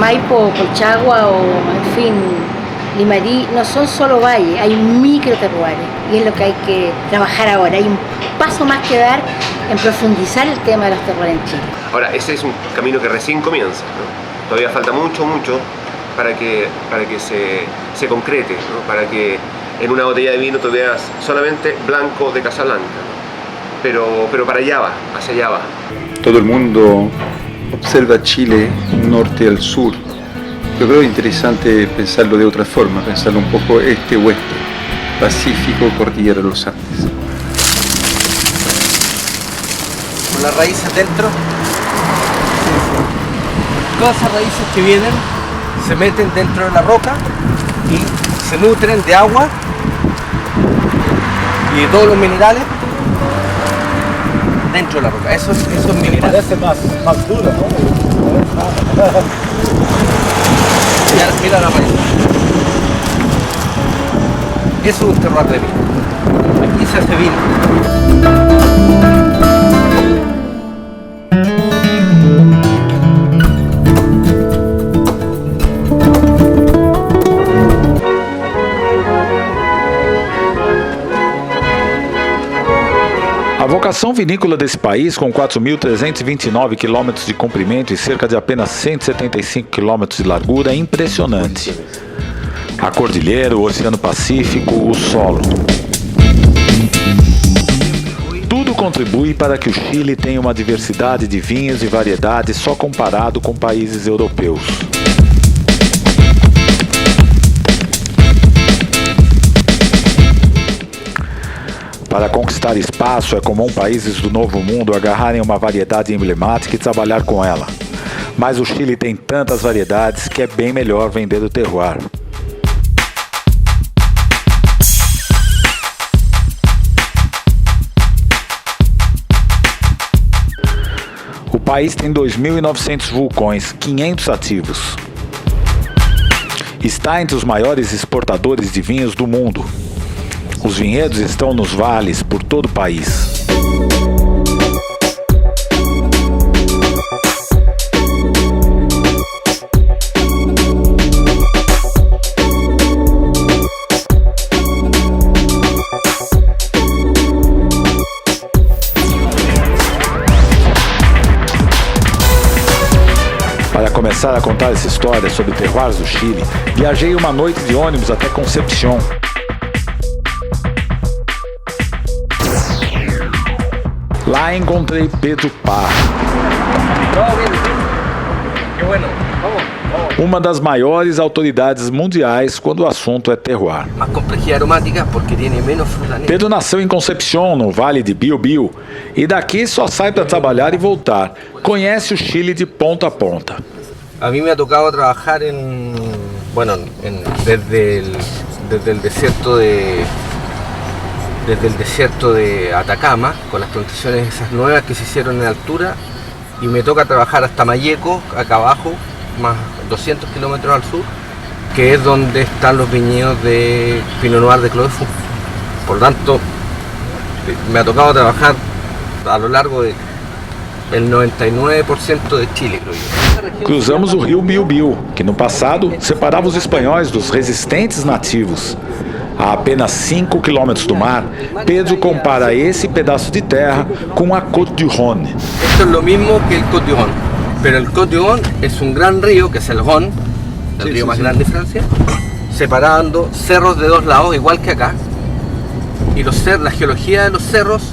Maipo, Colchagua o, en fin, Limarí, no son solo valles, hay microterroires y es lo que hay que trabajar ahora. Hay un paso más que dar en profundizar el tema de los terroires en Chile. Ahora, ese es un camino que recién comienza, ¿no? Todavía falta mucho para que se concrete, ¿no? Para que en una botella de vino tú veas solamente blanco de Casablanca, ¿no? Pero para allá va, hacia allá va. Todo el mundo observa Chile norte al sur. Yo creo interesante pensarlo de otra forma, pensarlo un poco este-oeste, Pacífico, Cordillera de los Andes. Con las raíces dentro, todas esas raíces que vienen se meten dentro de la roca y se nutren de agua y de todos los minerales dentro de la roca. Esos minerales. Parece más dura, ¿no? Mira la raíz. Eso es un terroir de vino. Aquí se hace vino. A vocação vinícola desse país, com 4.329 quilômetros de comprimento e cerca de apenas 175 quilômetros de largura, é impressionante. A cordilheira, o Oceano Pacífico, o solo. Tudo contribui para que o Chile tenha uma diversidade de vinhos e variedades só comparado com países europeus. Para conquistar espaço, é comum países do Novo Mundo agarrarem uma variedade emblemática e trabalhar com ela. Mas o Chile tem tantas variedades que é bem melhor vender o terroir. O país tem 2.900 vulcões, 500 ativos. Está entre os maiores exportadores de vinhos do mundo. Os vinhedos estão nos vales por todo o país. Para começar a contar essa história sobre terroirs do Chile, viajei uma noite de ônibus até Concepción. Lá encontrei Pedro Parra, uma das maiores autoridades mundiais quando o assunto é terroir. Pedro nasceu em Concepción, no Vale de Biobío, e daqui só sai para trabalhar e voltar. Conhece o Chile de ponta a ponta. A mí me ha tocado trabajar desde el desierto de Atacama, con las plantaciones esas nuevas que se hicieron en altura, y me toca trabajar hasta Malleco, acá abajo, más 200 kilómetros al sur, que es donde están los viñedos de Pinot Noir de Clos de Fou. Por lo tanto, me ha tocado trabajar a lo largo del 99% de Chile, creo yo. Cruzamos o rio Biobío, que no passado separava os espanhóis dos resistentes nativos. A apenas 5 quilômetros do mar, Pedro compara esse pedaço de terra com a Côte du Rhône. Esto es lo mismo que el Côte du Rhône, pero el Côte du Rhône es un gran río, que es el Rhône, el río más grande de Francia, separando cerros de dos lados, igual que acá. Y la geología de los cerros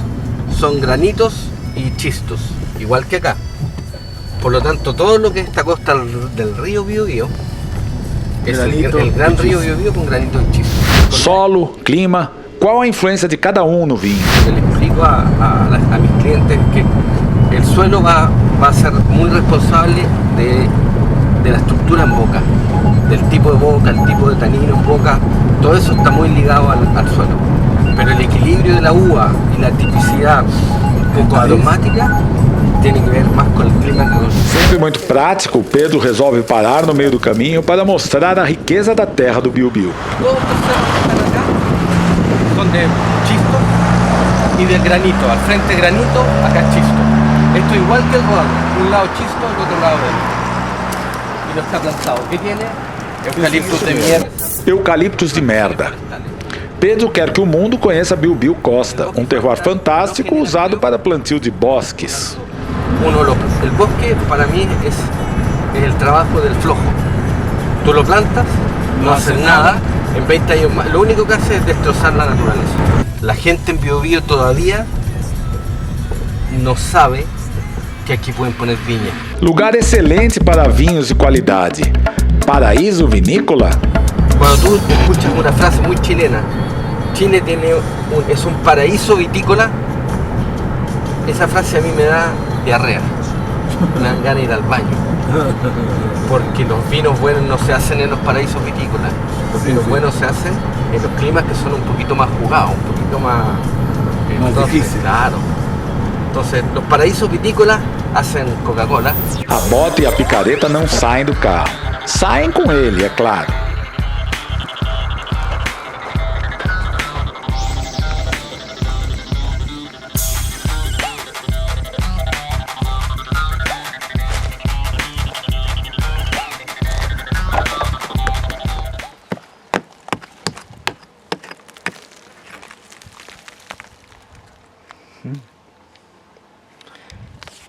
son granitos y chistos, igual que acá. Por lo tanto, todo lo que es esta costa del río Biobío es el gran río Biobío con granitos y chistos. Solo, clima, qual a influência de cada no vinho? Le explico a mis clientes que el suelo va a ser muy responsable de la estructura en boca, del tipo de boca, el tipo de tanino en boca, todo eso está muy ligado al suelo. Pero el equilibrio de la uva y la tipicidad un poco aromática tem que ver mais com o clima que eu... Sempre muito prático, Pedro resolve parar no meio do caminho para mostrar a riqueza da terra do Biobío. Todos os cerros que están acá son de chisto y de granito. Al frente granito, acá chisto. Esto igual que el rodado, un lado chisto, el otro lado verde. no está plantado. ¿Qué tiene? Eucaliptus de mierda. Eucaliptos de merda. Pedro quer que o mundo conheça Bilbil Costa, um terroir fantástico usado para plantio de bosques. El bosque para mí es el trabajo del flojo. Tú lo plantas, no haces nada, en 20 años más. Lo único que hace es destrozar la naturaleza. La gente en Biobío todavía no sabe que aqui pueden poner viña. Lugar excelente para vinhos de qualidade. Paraíso vinícola? Cuando tú escuchas una frase muy chilena, Chile es un paraíso vitícola, esa frase a mí me da diarrea, me dan ganas de ir al baño, porque los vinos buenos no se hacen en los paraísos vitícolas, los vinos buenos se hacen en los climas que son un poquito más jugados, un poquito más difícil. Claro. Entonces, los paraísos vitícolas hacen Coca-Cola. A bota e a picareta não saem do carro. Saem com ele, é claro.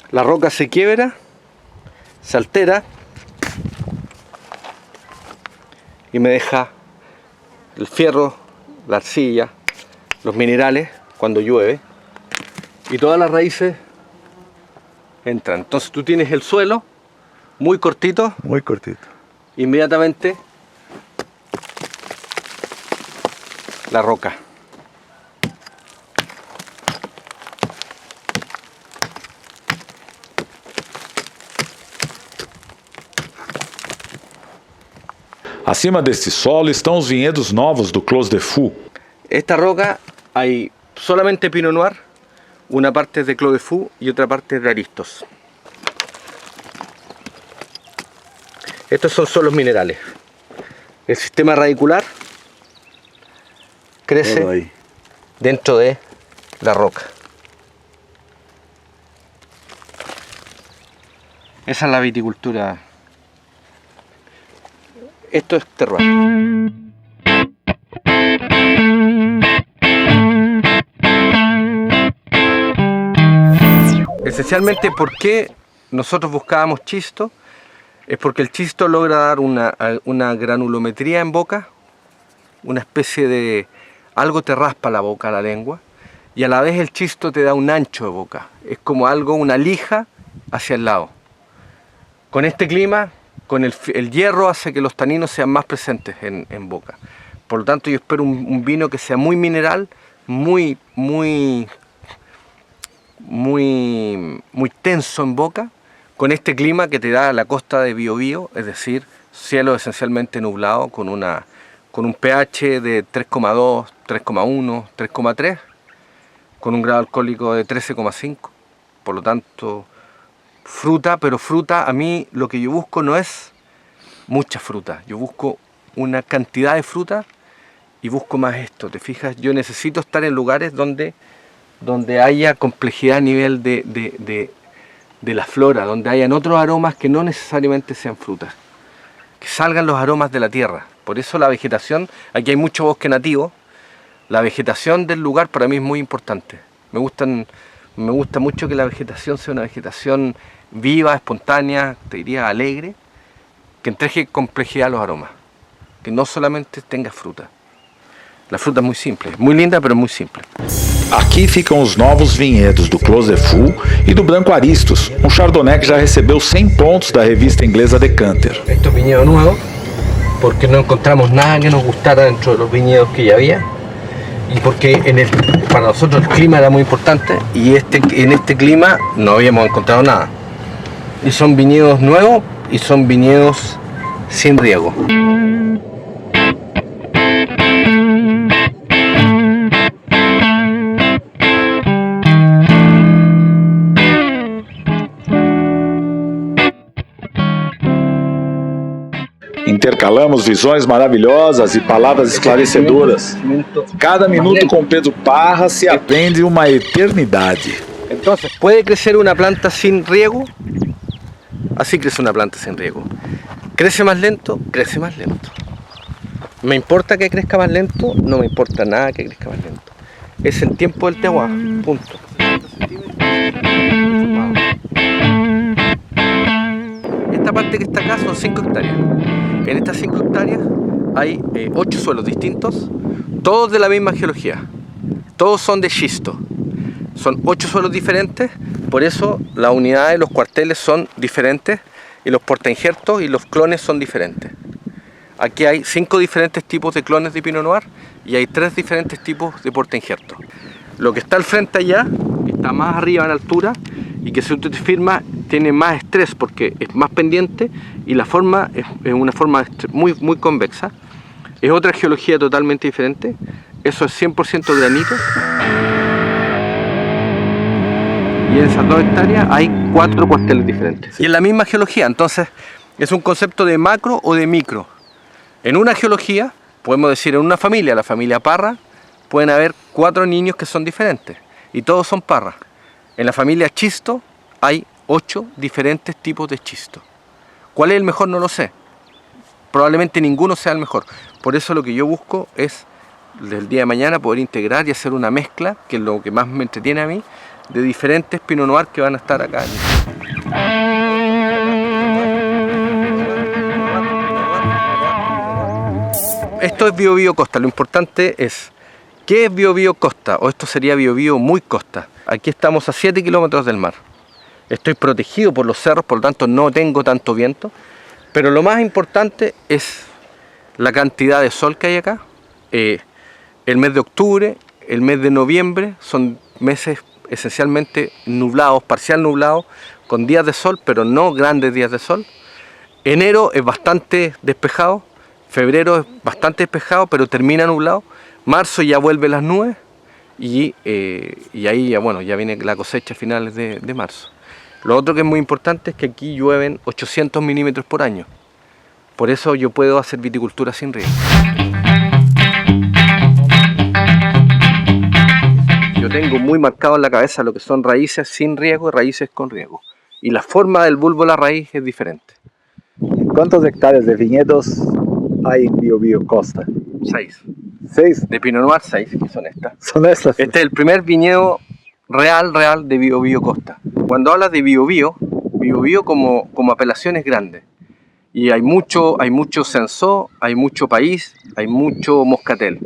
La roca se quiebra, se altera y me deja el fierro, la arcilla, los minerales cuando llueve y todas las raíces entran. Entonces tú tienes el suelo muy cortito, inmediatamente la roca. Acima deste solo estão os vinhedos novos do Clos de Fou. Esta roca hay solamente Pinot Noir, una parte es de Clos de Fou y otra parte es de Aristos. Estos son solos minerales. El sistema radicular crece dentro de la roca. Esa es la viticultura. Esto es terroir. Esencialmente, ¿por qué nosotros buscábamos chisto? Es porque el chisto logra dar una granulometría en boca, una especie de... algo te raspa la boca, la lengua, y a la vez el chisto te da un ancho de boca. Es como algo, una lija hacia el lado. Con este clima, con el hierro hace que los taninos sean más presentes en boca. Por lo tanto, yo espero un vino que sea muy mineral, muy tenso en boca, con este clima que te da la costa de Biobío, es decir, cielo esencialmente nublado, con un pH de 3,2, 3,1, 3,3, con un grado alcohólico de 13,5. Por lo tanto, fruta, pero fruta, a mí lo que yo busco no es mucha fruta, yo busco una cantidad de fruta y busco más esto, ¿te fijas? Yo necesito estar en lugares donde haya complejidad a nivel de la flora, donde hayan otros aromas que no necesariamente sean frutas, que salgan los aromas de la tierra. Por eso la vegetación, aquí hay mucho bosque nativo, la vegetación del lugar para mí es muy importante. Me gusta mucho que la vegetación sea una vegetación viva, espontánea, te diría alegre, que entregue complejidad a los aromas, que no solamente tenga fruta. La fruta es muy simple, muy linda, pero muy simple. Aqui ficam os novos vinhedos do Clos de Fou e do Branco Aristos, um Chardonnay que já recebeu 100 pontos da revista inglesa Decanter. Estos viñedos nuevos, porque no encontramos nada que nos gustara dentro de los viñedos que ya había, y porque para nosotros el clima era muy importante, y en este clima no habíamos encontrado nada. Y son viñedos nuevos y son viñedos sin riego. Intercalamos visões maravilhosas e palavras esclarecedoras. Cada minuto com Pedro Parra se aprende uma eternidade. Entonces, ¿puede crecer una planta sin riego? Así crece una planta sin riego. Crece más lento, crece más lento. Me importa que crezca más lento, no me importa nada que crezca más lento. Es el tiempo del Terroir, punto. Esta parte que está acá son 5 hectáreas. En estas 5 hectáreas hay 8 suelos distintos, todos de la misma geología. Todos son de xisto. Son 8 suelos diferentes, por eso las unidades, los cuarteles son diferentes y los portainjertos y los clones son diferentes. Aquí hay 5 diferentes tipos de clones de Pinot Noir y hay 3 diferentes tipos de portainjertos. Lo que está al frente allá, que está más arriba en altura y que si usted firma tiene más estrés porque es más pendiente y la forma es una forma muy convexa. Es otra geología totalmente diferente. Eso es 100% granito. Y en esas 2 hectáreas hay 4 cuarteles diferentes. Y en la misma geología, entonces es un concepto de macro o de micro. En una geología, podemos decir en una familia, la familia Parra, pueden haber 4 niños que son diferentes y todos son Parra. En la familia Xisto hay 8 diferentes tipos de xisto. ¿Cuál es el mejor? No lo sé. Probablemente ninguno sea el mejor. Por eso lo que yo busco es, del día de mañana, poder integrar y hacer una mezcla, que es lo que más me entretiene a mí, de diferentes Pinot Noir que van a estar acá. Esto es Bío Bío Costa. Lo importante es, ¿qué es Bío Bío Costa? O esto sería Bío Bío muy costa. Aquí estamos a 7 kilómetros del mar. Estoy protegido por los cerros, por lo tanto no tengo tanto viento. Pero lo más importante es la cantidad de sol que hay acá. El mes de octubre, el mes de noviembre son meses esencialmente nublados, parcial nublados, con días de sol, pero no grandes días de sol. Enero es bastante despejado, febrero es bastante despejado, pero termina nublado. Marzo ya vuelve las nubes y ahí ya, bueno, ya viene la cosecha a finales de marzo. Lo otro que es muy importante es que aquí llueven 800 milímetros por año. Por eso yo puedo hacer viticultura sin riego. Yo tengo muy marcado en la cabeza lo que son raíces sin riego y raíces con riego. Y la forma del bulbo de la raíz es diferente. ¿Cuántas hectáreas de viñedos hay en Bío Bío Costa? 6. 6. De Pinot Noir, 6, que son estas. Son estas. Este es el primer viñedo real de Bío Bío Costa. Cuando hablas de Bío Bío como apelación es grande. Y hay mucho Cinsault, hay mucho País, hay mucho Moscatel.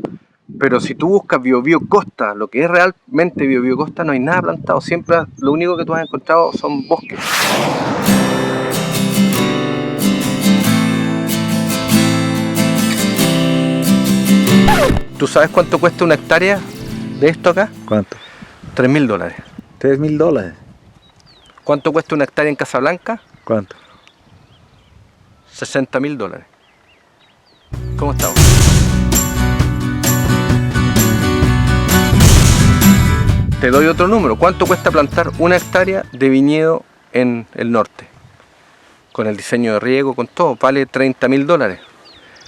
Pero si tú buscas Bío Bío Costa, lo que es realmente Bío Bío Costa, no hay nada plantado. Siempre lo único que tú has encontrado son bosques. ¿Tú sabes cuánto cuesta una hectárea de esto acá? ¿Cuánto? $3.000. $3.000. ¿Cuánto cuesta una hectárea en Casablanca? ¿Cuánto? $60.000. ¿Cómo estamos? Te doy otro número. ¿Cuánto cuesta plantar una hectárea de viñedo en el norte? Con el diseño de riego, con todo, vale $30.000.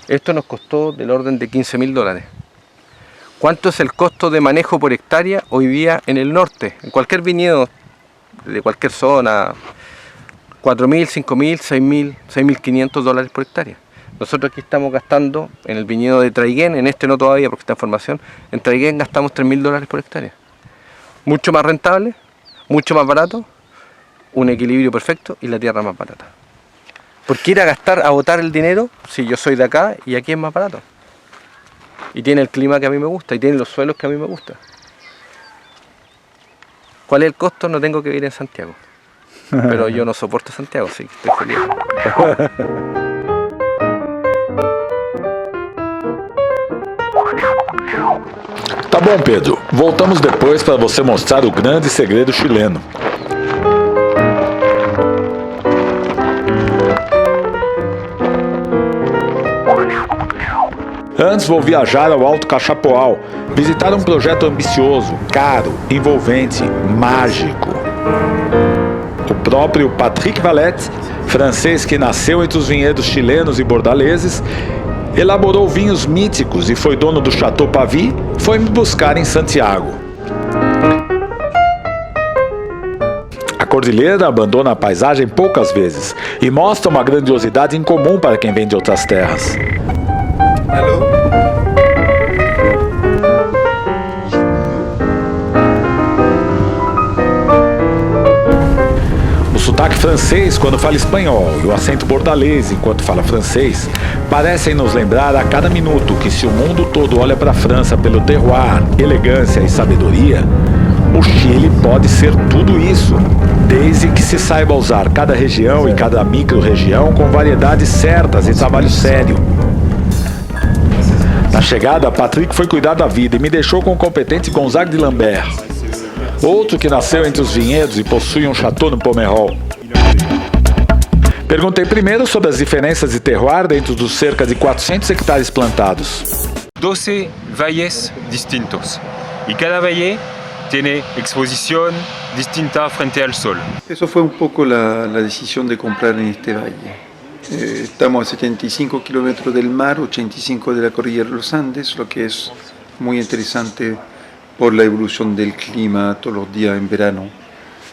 Esto nos costó del orden de $15.000. ¿Cuánto es el costo de manejo por hectárea hoy día en el norte? En cualquier viñedo de cualquier zona, $4.000, $5.000, $6.000, $6.500 por hectárea. Nosotros aquí estamos gastando en el viñedo de Traiguén, en este no todavía porque está en formación, en Traiguén gastamos $3.000 por hectárea. Mucho más rentable, mucho más barato, un equilibrio perfecto y la tierra más barata. ¿Por qué ir a botar el dinero si yo soy de acá y aquí es más barato? Y tiene el clima que a mí me gusta y tiene los suelos que a mí me gustan. ¿Cuál es el costo? No tengo que vivir en Santiago. Pero yo no soporto Santiago, sí, estoy feliz. Tá bom, Pedro. Voltamos depois para você mostrar o grande segredo chileno. Antes vou viajar ao Alto Cachapoal, visitar um projeto ambicioso, caro, envolvente, mágico. O próprio Patrick Valette, francês que nasceu entre os vinhedos chilenos e bordaleses, elaborou vinhos míticos e foi dono do Chateau Pavie, foi me buscar em Santiago. A cordilheira abandona a paisagem poucas vezes e mostra uma grandiosidade incomum para quem vem de outras terras. Alô? O sotaque francês quando fala espanhol e o acento bordalês enquanto fala francês parecem nos lembrar a cada minuto que se o mundo todo olha para a França pelo terroir, elegância e sabedoria, o Chile pode ser tudo isso, desde que se saiba usar cada região e cada micro-região com variedades certas e trabalho sério. Na chegada, Patrick foi cuidar da vida e me deixou com o competente Gonzague de Lambert, outro que nasceu entre os vinhedos e possui um chateau no Pomerol. Perguntei primeiro sobre as diferenças de terroir dentro dos cerca de 400 hectares plantados. 12 valles distintos y cada valle tiene exposición distinta frente al sol. Eso fue un poco la decisión de comprar en este valle. Estamos a 75 kilómetros del mar, 85 de la cordillera de los Andes, lo que es muy interesante por la evolución del clima todos los días en verano.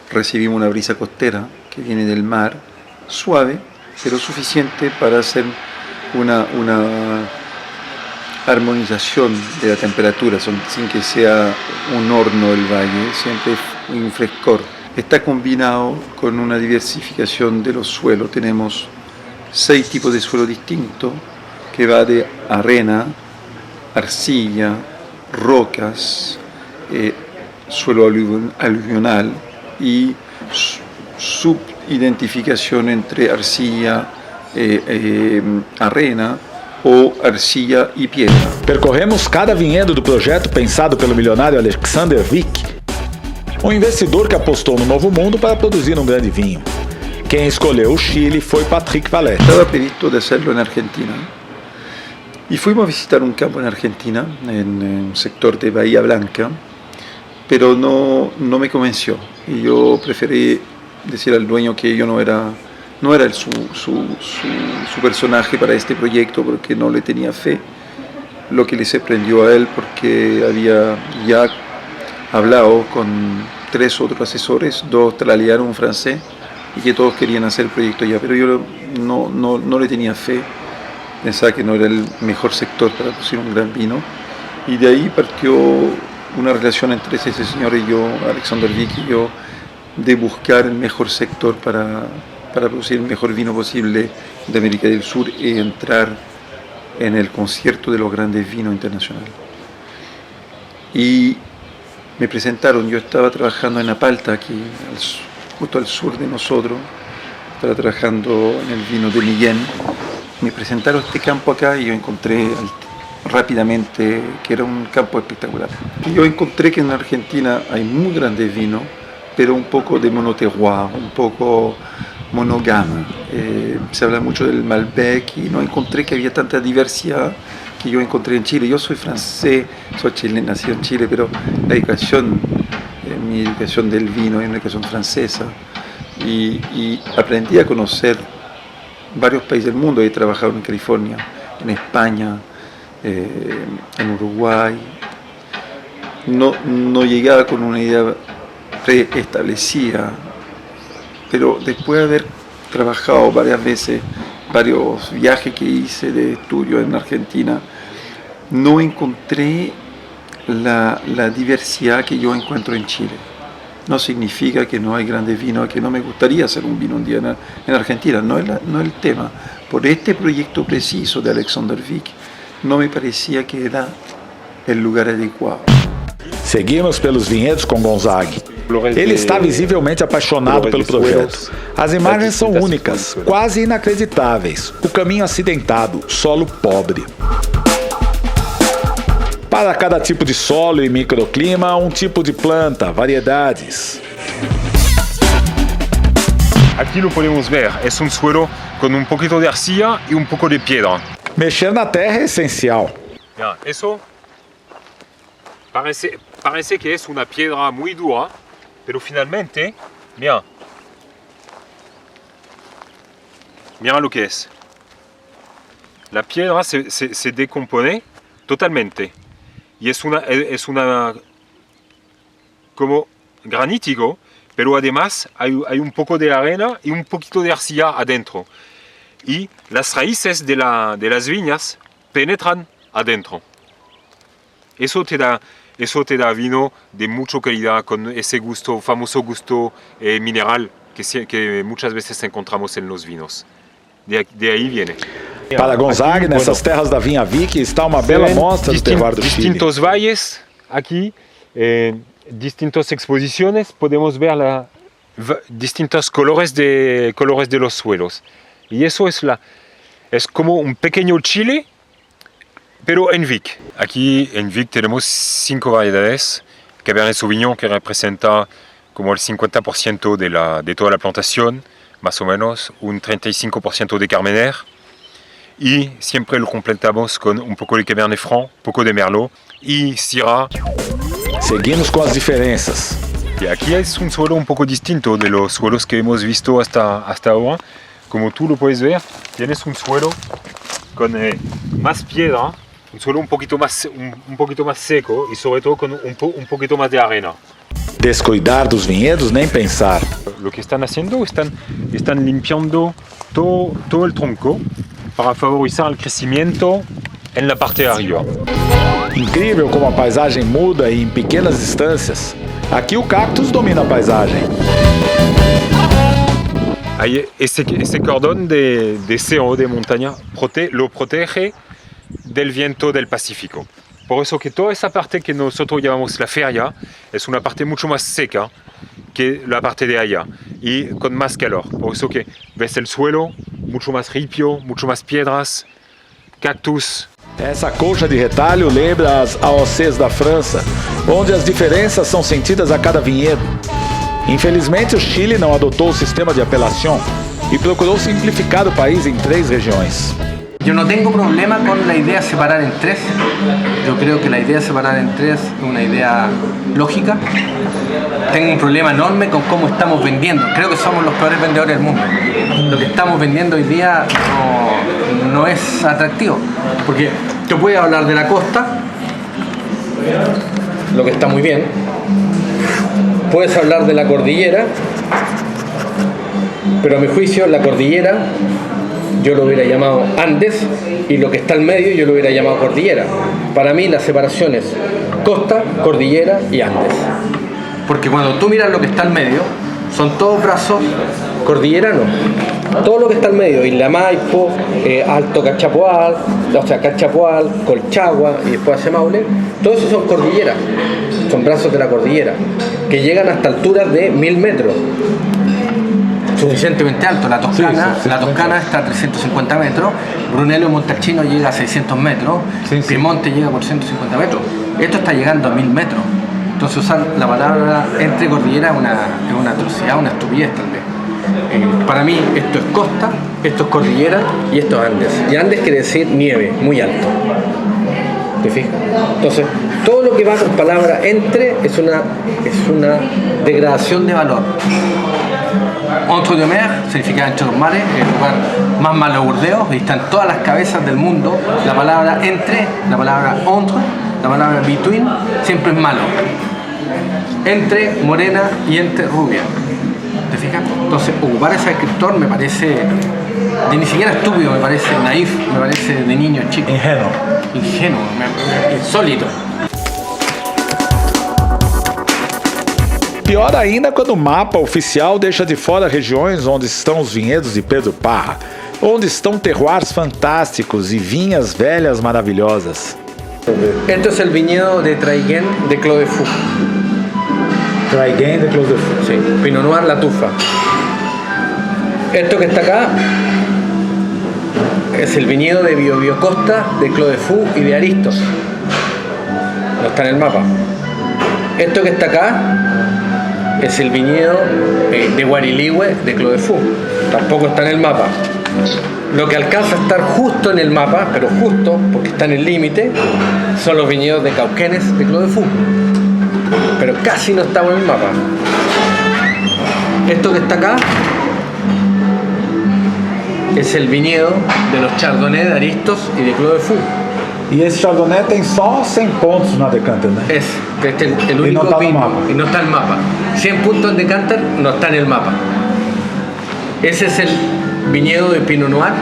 Recibimos una brisa costera que viene del mar, suave, pero suficiente para hacer una armonización de la temperatura, sin que sea un horno el valle, siempre un frescor. Está combinado con una diversificación de los suelos. Tenemos 6 tipos de suelo distintos, que va de arena, arcilla, rocas, suelo aluvional y subidentificación entre arcilla, arena ou arcilla e piedra. Percorremos cada vinhedo do projeto pensado pelo milionário Alexander Wick, um investidor que apostou no novo mundo para produzir um grande vinho. Quem escolheu o Chile foi Patrick Vallet. Estaba previsto de hacerlo en Argentina y fuimos a visitar un campo en Argentina, en un sector de Bahía Blanca, pero no me convenció y yo preferí decir al dueño que yo no era su personaje para este proyecto porque no le tenía fe, lo que le sorprendió a él porque había ya hablado con 3 otros asesores, 2 australianos, un francés, y que todos querían hacer el proyecto ya, pero yo no le tenía fe, pensaba que no era el mejor sector para producir un gran vino, y de ahí partió una relación entre ese señor y yo, Alexander Wick y yo, de buscar el mejor sector para producir el mejor vino posible de América del Sur y entrar en el concierto de los grandes vinos internacionales. Y me presentaron, yo estaba trabajando en Apalta, aquí justo al sur de nosotros, estaba trabajando en el vino de Millén. Me presentaron este campo acá y yo encontré rápidamente que era un campo espectacular. Y yo encontré que en Argentina hay muy grandes vinos, pero un poco de monoterroir, un poco monogama. Se habla mucho del Malbec y no encontré que había tanta diversidad que yo encontré en Chile. Yo soy francés, soy chileno, nacido en Chile, pero la educación, mi educación del vino es una educación francesa y aprendí a conocer varios países del mundo. He trabajado en California, en España, en Uruguay. No llegaba con una idea preestablecida, pero después de haber trabajado varias veces, varios viajes que hice de estudio en Argentina, no encontré la diversidad que yo encuentro en Chile. No significa que no hay grandes vinos, que no me gustaría hacer un vino un día en Argentina, no es el tema. Por este proyecto preciso de Alexander Wick, no me parecía que era el lugar adecuado. Seguimos pelos vinhedos com Gonzague. Ele está visivelmente apaixonado pelo projeto. As imagens são únicas, quase inacreditáveis. O caminho acidentado, solo pobre. Para cada tipo de solo e microclima, um tipo de planta, variedades. Aquí lo podemos ver, es un suelo con un poquito de arcilla y un poco de piedra. Mexer na terra é essencial. Mira, eso parece que es una piedra muy dura, pero finalmente, mira lo que es. La piedra se decompone totalmente y es una como granítico, pero además hay un poco de arena y un poquito de arcilla adentro. Y las raíces de las viñas penetran adentro. Eso te da vino de mucha calidad, con ese gusto, famoso gusto mineral que muchas veces encontramos en los vinos. De ahí viene. Para Gonzaga, nessas terras da Vinha Vic, está uma bela mostra do terroir do Chile. Distintos valles aquí, distintas exposiciones, podemos ver distintos colores de los suelos. Y eso es como un pequeño Chile, pero en Vic. Aquí en Vic tenemos 5 variedades. Cabernet Sauvignon, que representa como el 50% de toda la plantación, más o menos, un 35% de Carmener. Y siempre lo completamos con un poco de Cabernet Franc, un poco de Merlot y Syrah. Seguimos com as diferenças. Y aquí es un suelo un poco distinto de los suelos que hemos visto hasta ahora. Como tú lo puedes ver, tienes un suelo con más piedra, un suelo un poquito más seco y sobre todo con un poquito más de arena. Descuidar dos vinhedos, nem pensar. Lo que están haciendo, están limpiando todo el tronco para favorizar el crecimiento en la parte de arriba. Incrível como a paisagem muda e em pequenas distâncias. Aqui o cactus domina a paisagem. Hay ese cordón de cerro, de montaña, lo protege del viento del Pacífico. Por eso que toda esa parte que nosotros llamamos la feria es una parte mucho más seca que la parte de allá y con más calor. Por eso que ves el suelo mucho más ripio, mucho más piedras, cactus. Essa colcha de retalho lembra as AOCs da França, onde as diferenças são sentidas a cada vinhedo. Infelizmente, o Chile não adotou o sistema de apelación e procurou simplificar o país em 3 regiões. Yo no tengo problema con la idea de separar en 3. Yo creo que la idea de separar en 3 es una idea lógica. Tengo un problema enorme con cómo estamos vendiendo. Creo que somos los peores vendedores del mundo. Lo que estamos vendiendo hoy día no es atractivo. Porque tú puedes hablar de la costa, lo que está muy bien. Puedes hablar de la cordillera, pero a mi juicio la cordillera yo lo hubiera llamado Andes y lo que está al medio yo lo hubiera llamado cordillera. Para mí la separación es costa, cordillera y Andes. Porque cuando tú miras lo que está al medio, son todos brazos cordilleranos. Todo lo que está al medio, Isla Maipo, Alto Cachapoal, Cachapoal, Colchagua y después hacia Maule, todos esos son cordilleras, son brazos de la cordillera, que llegan hasta alturas de 1000 metros. Suficientemente alto. La Toscana está a 350 metros, Brunello y Montalcino llega a 600 metros, Piemonte llega por 150 metros. Esto está llegando a 1000 metros. Entonces usar la palabra entre cordillera es una atrocidad, una estupidez tal vez. Para mí esto es costa, esto es cordillera y esto es Andes. Y Andes quiere decir nieve, muy alto. ¿Te fijas? Entonces, todo lo que va con palabra entre es una degradación de valor. Entre de mer significa entre los mares, el lugar más malo de Burdeos, y están todas las cabezas del mundo. La palabra entre, la palabra entre, la palabra between, siempre es malo. Entre morena y entre rubia. ¿Te fijas? Entonces, ocupar ese escritor me parece ni siquiera estúpido, me parece naif, me parece de niño chico. Ingenuo, insólito. Pior ainda quando o mapa oficial deixa de fora regiões onde estão os vinhedos de Pedro Parra, onde estão terroirs fantásticos e vinhas velhas maravilhosas. Este es el viñedo de Traiguén de Clos de Fou. Traiguén de Clos de Fou. Sí, Pinot Noir La Tufa. Esto que está acá es el viñedo de Biobío Costa, de Clos de Fou y de Aristos. No está en el mapa. Esto que está acá es el viñedo de Guariligüe de Clos de Fou. Tampoco está en el mapa. Lo que alcanza a estar justo en el mapa, pero justo, porque está en el límite, son los viñedos de Cauquenes de Clos de Fou. Pero casi no estamos en el mapa. Esto que está acá es el viñedo de los Chardonnay de Aristos y de Clos de Fou. E esse Chardonnay tem só 100 pontos na decanter, né? Es, este es el Y único no está en el vino mapa. y no está en el mapa. 100 puntos en decanter no está en el mapa. Ese es el viñedo de Pinot Noir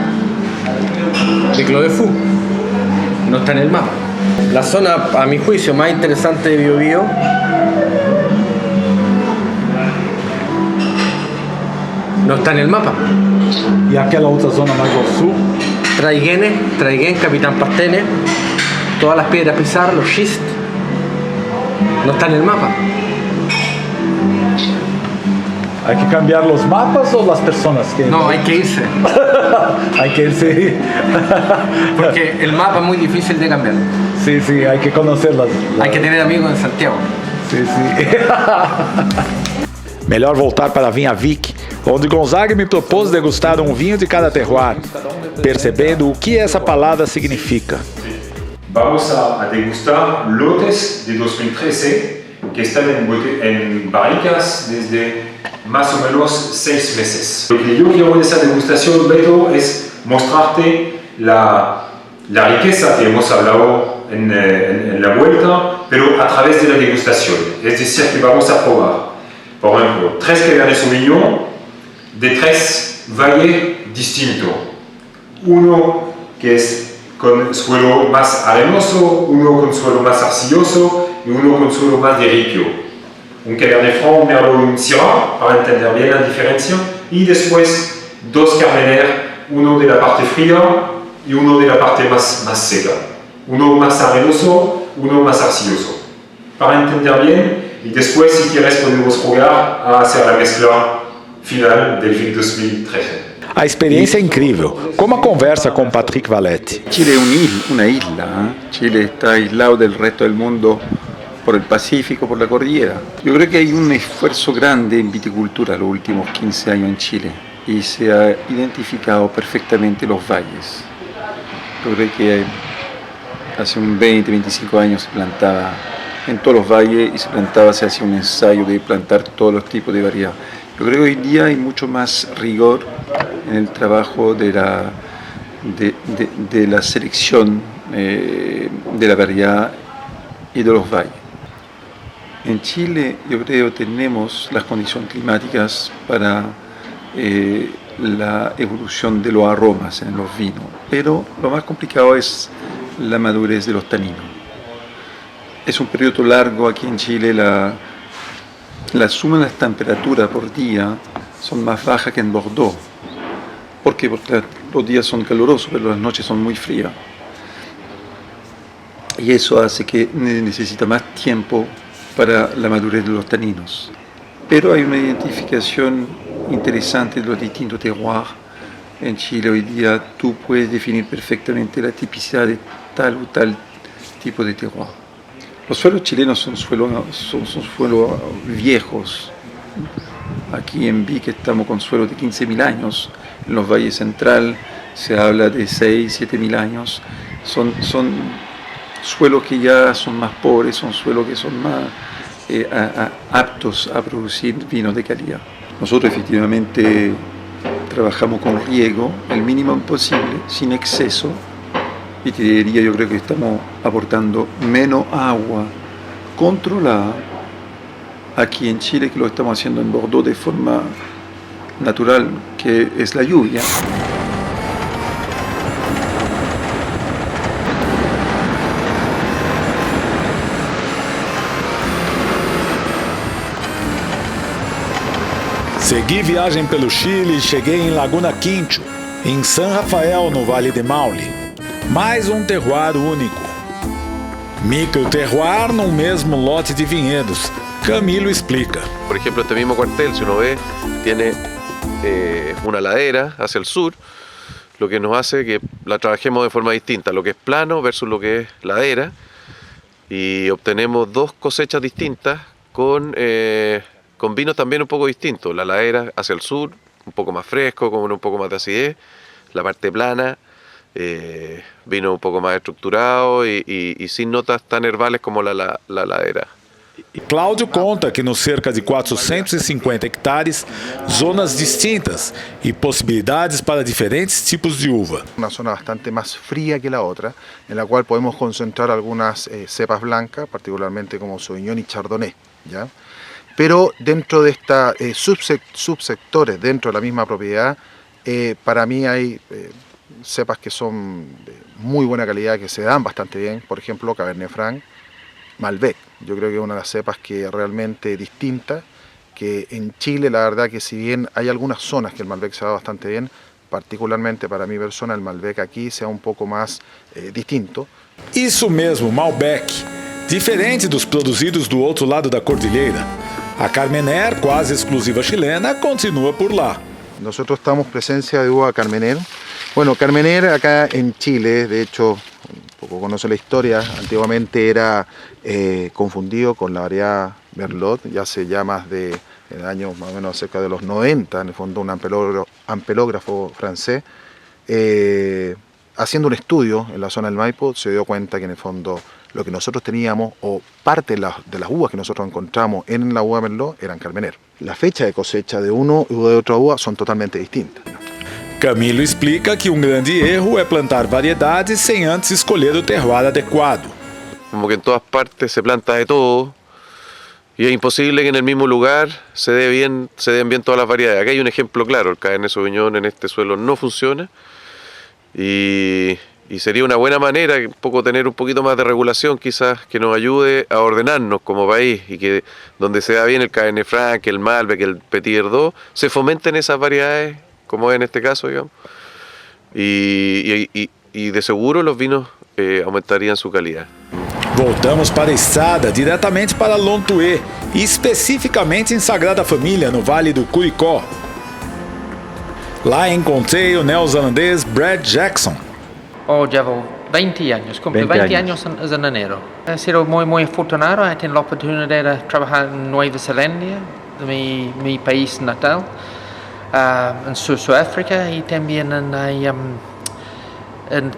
de Clos de Fou. No está en el mapa. La zona, a mi juicio, más interesante de Biobío no está en el mapa. E aquela outra zona mais ao sul, Traiguén, Capitán Pasteles, todas las piedras Pizarro, los schist, no está en el mapa. hay que cambiar los mapas ou las personas que... No, hay que irse, Hay que irse... porque el mapa es muy difícil de cambiar. Sí, sí, hay que conocer las... Hay que tener amigos en Santiago. Sí, sí. Melhor voltar para a Vinha Vic, onde Gonzaga me propôs degustar um vinho de cada terroir, percebendo o que essa palavra significa. Vamos a degustar lotes de 2013 que están en barricas desde más o menos 6 meses. Lo que yo quiero en esa degustación, Beto, es mostrarte la riqueza que hemos hablado en la vuelta, pero a través de la degustación. Es decir, que vamos a probar, por ejemplo, 3 Cabernet Sauvignon de 3 valles distintos. Uno que es con suelo más arenoso, uno con suelo más arcilloso y uno con suelo más de ripio. Un Cabernet Franc, un Merlot y un Syrah, para entender bien la diferencia. Y después 2 Carmener, uno de la parte fría y uno de la parte más seca. Uno más arenoso, uno más arcilloso. Para entender bien, y después si quieres podemos jugar a hacer la mezcla final del Vic 2013. A experiência é incrível, como a conversa com Patrick Valletti. Chile es una isla, ¿eh? Chile está aislado del resto del mundo por el Pacífico, por la cordillera. Yo creo que hay un esfuerzo grande en viticultura los últimos 15 años en Chile y se ha identificado perfectamente los valles. Yo creo que hace un 20, 25 años se plantaba en todos los valles y se hacía un ensayo de plantar todos los tipos de variedad. Yo creo que hoy día hay mucho más rigor en el trabajo de la selección de la variedad y de los valles. En Chile yo creo tenemos las condiciones climáticas para la evolución de los aromas en los vinos, pero lo más complicado es la madurez de los taninos. Es un periodo largo aquí en Chile, la suma de las temperaturas por día son más bajas que en Bordeaux. ¿Por qué? Porque los días son calurosos, pero las noches son muy frías. Y eso hace que necesita más tiempo para la madurez de los taninos. Pero hay una identificación interesante de los distintos terroirs. En Chile hoy día tú puedes definir perfectamente la tipicidad de tal o tal tipo de terroir. Los suelos chilenos son suelos viejos. Aquí en Vic estamos con suelos de 15.000 años. En los valles central se habla de 6.000-7.000 años. Son suelos que ya son más pobres, son suelos que son más aptos a producir vinos de calidad. Nosotros efectivamente trabajamos con riego, el mínimo posible, sin exceso. Y te diría, yo creo que estamos aportando menos agua controlada aquí en Chile que lo estamos haciendo en Bordeaux de forma natural, que es la lluvia. Segui viagem pelo Chile e cheguei em Laguna Quincho, em San Rafael, no Vale de Maule. Mais um terroir único. Micro-terroir num mesmo lote de vinhedos. Camilo explica. Por ejemplo, este mismo cuartel, si uno ve, tiene una ladera hacia el sur, lo que nos hace que la trabajemos de forma distinta, lo que es plano versus lo que es ladera, y obtenemos 2 cosechas distintas con vinos también un poco distintos. La ladera hacia el sur, un poco más fresco, con un poco más de acidez, la parte plana, vino un poco más estructurado y sin notas tan herbales como la ladera. Cláudio conta que nos cerca de 450 hectares, zonas distintas y posibilidades para diferentes tipos de uva. Una zona bastante más fría que la otra, en la cual podemos concentrar algunas cepas blancas, particularmente como Sauvignon y Chardonnay, ¿ya? Pero dentro de estos subsectores, dentro de la misma propiedad, para mí hay cepas que son de muy buena calidad, que se dan bastante bien, por ejemplo, Cabernet Franc, Malbec. Yo creo que es una de las cepas que realmente distinta, que en Chile la verdad que si bien hay algunas zonas que el Malbec se da bastante bien, particularmente para mi persona el Malbec aquí sea un poco más distinto. Isso mesmo, Malbec. Diferente dos produzidos do outro lado da cordilheira. A Carmener, quase exclusiva chilena, continua por lá. Nosotros estamos presencia de uva Carmener. Bueno, Carmener acá en Chile, de hecho, un poco conoce la historia, antiguamente era confundido con la variedad Merlot, ya hace ya más de años, más o menos cerca de los 90, en el fondo un ampelógrafo francés, haciendo un estudio en la zona del Maipo, se dio cuenta que en el fondo lo que nosotros teníamos, o parte de las uvas que nosotros encontramos en la uva Merlot, eran Carmener. La fecha de cosecha de uno y de otra uva son totalmente distintas. Camilo explica que grande erro é plantar variedades sem antes escolher o terroir adecuado. Como que en todas partes se planta de todo y es imposible que en el mismo lugar se den bien todas las variedades. Acá hay un ejemplo claro, el Cabernet Sauvignon en este suelo no funciona y sería una buena manera un poco tener un poquito más de regulación quizás que nos ayude a ordenarnos como país y que donde se da bien el Cabernet Franc, el Malbec, el Petit Verdot, se fomenten esas variedades como es en este caso, digamos, y de seguro los vinos aumentarían su calidad. Voltamos para a estrada, diretamente para Lontué, e especificamente em Sagrada Família, no Vale do Curicó. Lá encontrei o neozelandês Brad Jackson. Llevo 20 años, cumple 20 años en enero. He sido muy afortunado, he tenido la oportunidad de trabajar en Nueva Zelanda, mi país natal, en Sudáfrica y también en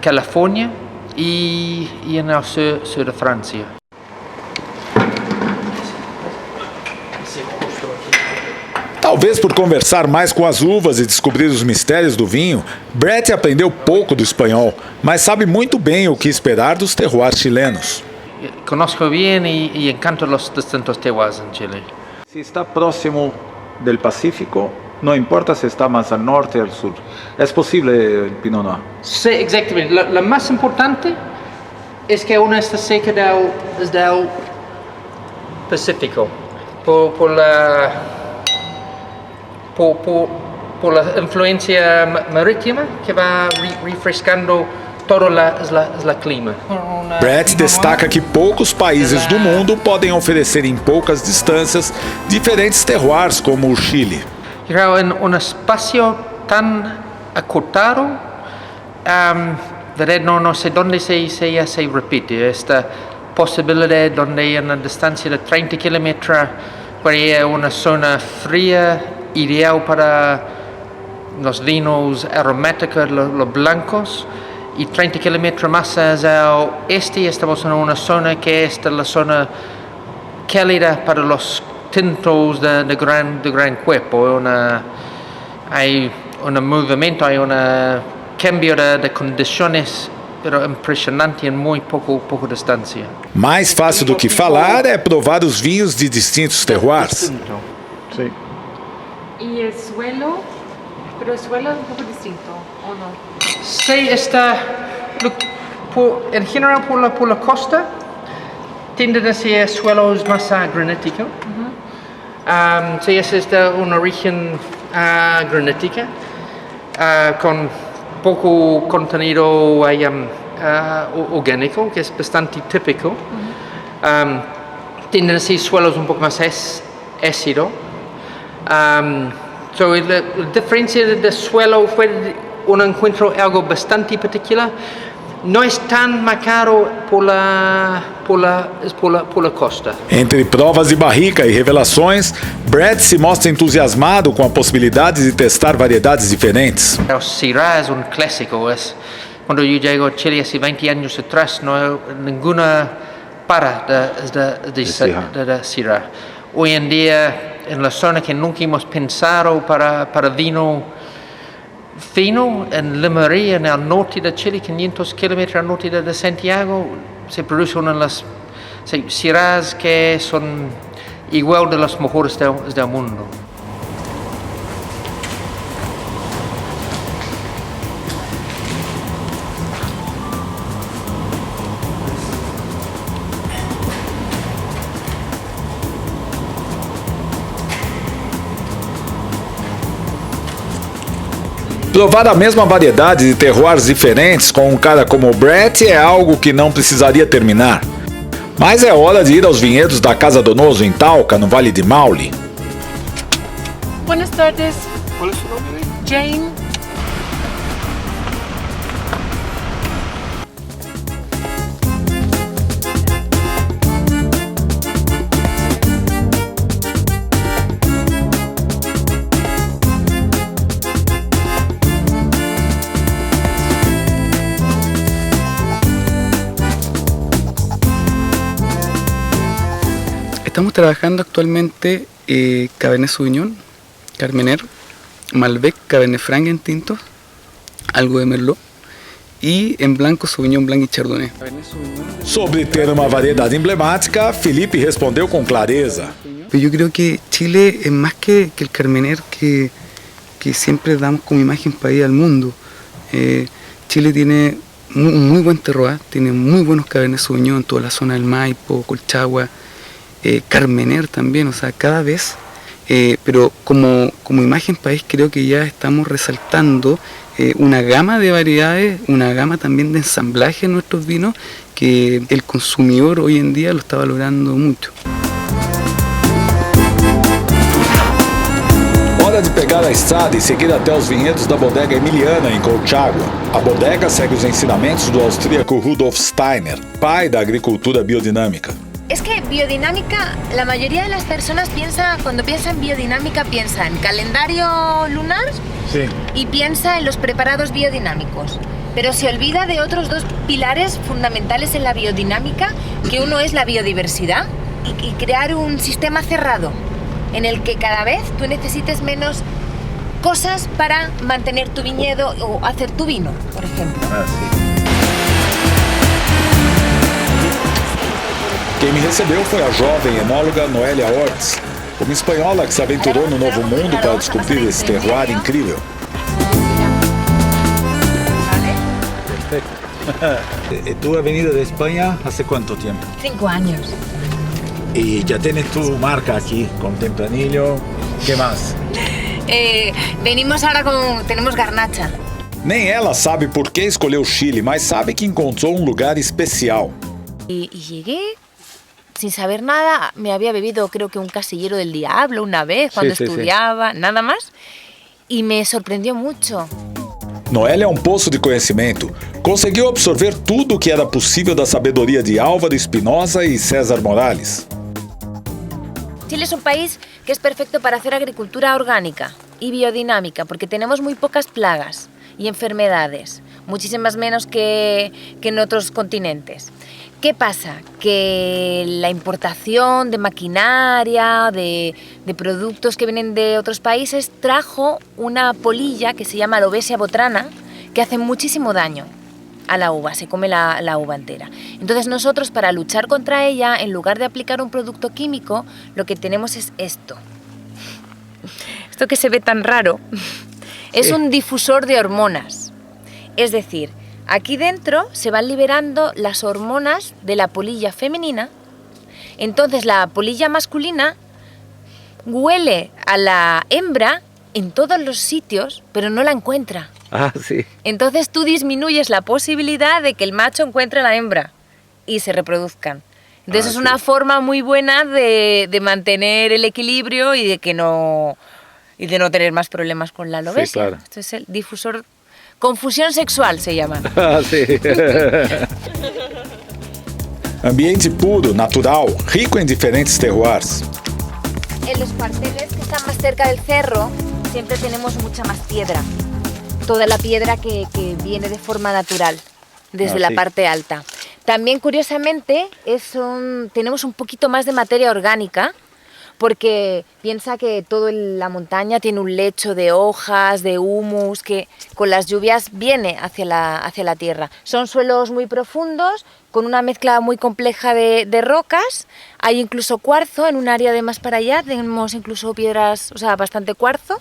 California y en el sur de Francia. Talvez por conversar mais com as uvas e descobrir os mistérios do vinho, Brett aprendeu pouco do espanhol, mas sabe muito bem o que esperar dos terroirs chilenos. Conozco bien y encanto los distintos terroirs en Chile. Si está próximo del Pacífico, no importa si está más al norte o al sur, es posible el Pinot Noir. Sí, exactamente. Lo más importante es que uno está cerca del Pacífico, por la influencia marítima que va refrescando todo el clima. Brett destaca que poucos países do mundo podem oferecer em poucas distâncias diferentes terroirs como o Chile. Creo en un espacio tan acortado, no sé dónde se repite esta posibilidad donde en una distancia de 30 kilómetros hay una zona fría ideal para los vinos aromáticos, los blancos, y 30 kilómetros más hacia el este estamos en una zona que es la zona cálida para los tintos de gran cuerpo. Hay un movimiento, hay un cambio de condiciones, pero impressionante en muy poco distancia. Mais fácil do que falar é provar os vinhos de distintos terroirs. Sí. ¿Y el suelo? Pero el suelo es un poco distinto, ¿o no? Sí, está, en general por la costa, tienden a ser suelos más graníticos. Sí, esa es de una región granítica, con poco contenido orgánico, que es bastante típico. Tienden a ser suelos un poco más ácidos. La diferencia de suelo fue un encuentro algo bastante particular. No es tan marcado por la costa. Entre provas de barrica e revelações, Brett se mostra entusiasmado com a possibilidade de testar variedades diferentes. El Syrah es un clásico. Cuando yo llego a Chile hace 20 años atrás, no hay ninguna para de Syrah. Hoy en día, en la zona que nunca hemos pensado para vino fino, en Lemería, en el norte de Chile, 500 kilómetros al norte de Santiago, se produce una de las Syrahs que son igual de las mejores del mundo. Provar a mesma variedade de terroirs diferentes com um cara como o Brett é algo que não precisaria terminar. Mas é hora de ir aos vinhedos da Casa Donoso em Talca, no Vale de Maule. Buenas tardes. ¿Cuál es su nombre? Jane. Estamos trabajando actualmente Cabernet Sauvignon, Carmener, Malbec, Cabernet Franc en tintos, algo de Merlot e em blanco Sauvignon Blanc e Chardonnay. Sobre ter uma variedade emblemática, Felipe respondeu com clareza. Yo creo que Chile es más que el Carmener que siempre damos como imagen para ir al mundo. Chile tiene un muy buen terroir, tiene muy buenos Cabernet Sauvignon en toda la zona del Maipo, Colchagua, Carmener también, o sea, cada vez, pero como imagen país creo que ya estamos resaltando una gama de variedades, una gama también de ensamblaje en nuestros vinos que el consumidor hoy en día lo está valorando mucho. Hora de pegar a estrada e seguir até os vinhedos da Bodega Emiliana, em Colchagua. A bodega segue os ensinamentos do austríaco Rudolf Steiner, pai da agricultura biodinâmica. Es que biodinámica, la mayoría de las personas cuando piensa en biodinámica piensa en calendario lunar y piensa en los preparados biodinámicos. Pero se olvida de otros dos pilares fundamentales en la biodinámica, que uno es la biodiversidad y crear un sistema cerrado en el que cada vez tú necesites menos cosas para mantener tu viñedo o hacer tu vino, por ejemplo. Quem me recebeu foi a jovem enóloga Noélia Ortiz, uma espanhola que se aventurou no novo mundo para descobrir esse terroir incrível. ¿Tú has venido de España hace cuánto tiempo? 5 años. Y ya tienes tu marca aquí, con Tempranillo. ¿Qué más? Venimos ahora tenemos garnacha. Nem ela sabe por que escolheu Chile, mas sabe que encontrou um lugar especial. Y llegué sin saber nada, me había bebido creo que un casillero del diablo una vez cuando estudiaba, nada más, y me sorprendió mucho. Noélia é um poço de conhecimento. Conseguiu absorver tudo o que era possível da sabedoria de Álvaro Espinosa e César Morales. Chile es un país que es perfecto para hacer agricultura orgánica y biodinámica porque tenemos muy pocas plagas y enfermedades, muchísimas menos que en otros continentes. ¿Qué pasa? Que la importación de maquinaria, de productos que vienen de otros países, trajo una polilla que se llama Lobesia botrana, que hace muchísimo daño a la uva, se come la uva entera. Entonces nosotros, para luchar contra ella, en lugar de aplicar un producto químico, lo que tenemos es esto. Esto que se ve tan raro, es un difusor de hormonas. Es decir, aquí dentro se van liberando las hormonas de la polilla femenina, entonces la polilla masculina huele a la hembra en todos los sitios, pero no la encuentra. Entonces tú disminuyes la posibilidad de que el macho encuentre a la hembra y se reproduzcan. Entonces es una forma muy buena de mantener el equilibrio y de no tener más problemas con la lobesia. Sí, claro. Esto es el difusor. Confusión sexual se llama. Ambiente puro, natural, rico en diferentes terroirs. En los cuarteles que están más cerca del cerro siempre tenemos mucha más piedra. Toda la piedra que viene de forma natural, desde la parte alta. También, curiosamente, tenemos un poquito más de materia orgánica, porque piensa que toda la montaña tiene un lecho de hojas, de humus, que con las lluvias viene hacia la tierra. Son suelos muy profundos, con una mezcla muy compleja de rocas. Hay incluso cuarzo, en un área de más para allá tenemos incluso piedras, o sea, bastante cuarzo.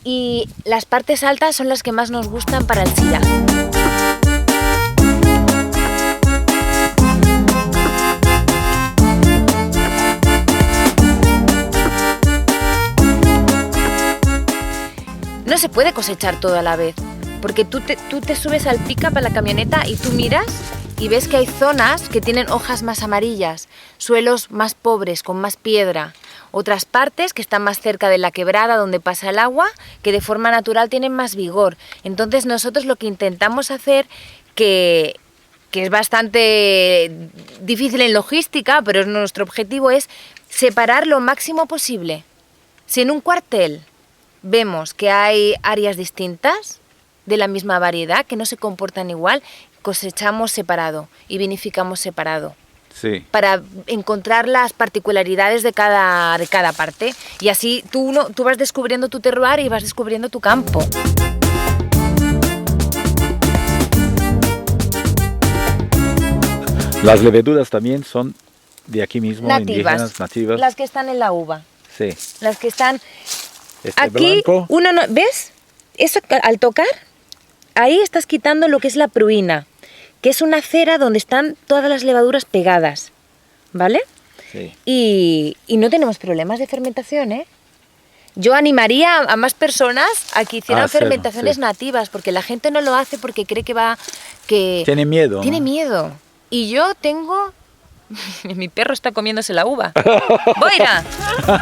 Y las partes altas son las que más nos gustan para el Syrah. No se puede cosechar todo a la vez, porque tú te subes al pick-up a la camioneta y tú miras y ves que hay zonas que tienen hojas más amarillas, suelos más pobres, con más piedra, otras partes que están más cerca de la quebrada donde pasa el agua, que de forma natural tienen más vigor. Entonces nosotros lo que intentamos hacer, que es bastante difícil en logística, pero nuestro objetivo es separar lo máximo posible. Si en un cuartel vemos que hay áreas distintas de la misma variedad, que no se comportan igual, cosechamos separado y vinificamos separado. Sí. Para encontrar las particularidades de cada parte. Y así tú vas descubriendo tu terroir y vas descubriendo tu campo. Las leveduras también son de aquí mismo, nativas, indígenas, nativas. Las que están en la uva. Sí. Las que están... Aquí, blanco. ¿Ves? Eso al tocar, ahí estás quitando lo que es la pruina, que es una cera donde están todas las levaduras pegadas, ¿vale? Sí. Y no tenemos problemas de fermentación, ¿eh? Yo animaría a más personas a que hicieran fermentaciones nativas, porque la gente no lo hace porque cree que Tiene miedo. Tiene miedo. Y yo tengo... Mi perro está comiéndose la uva. Boira,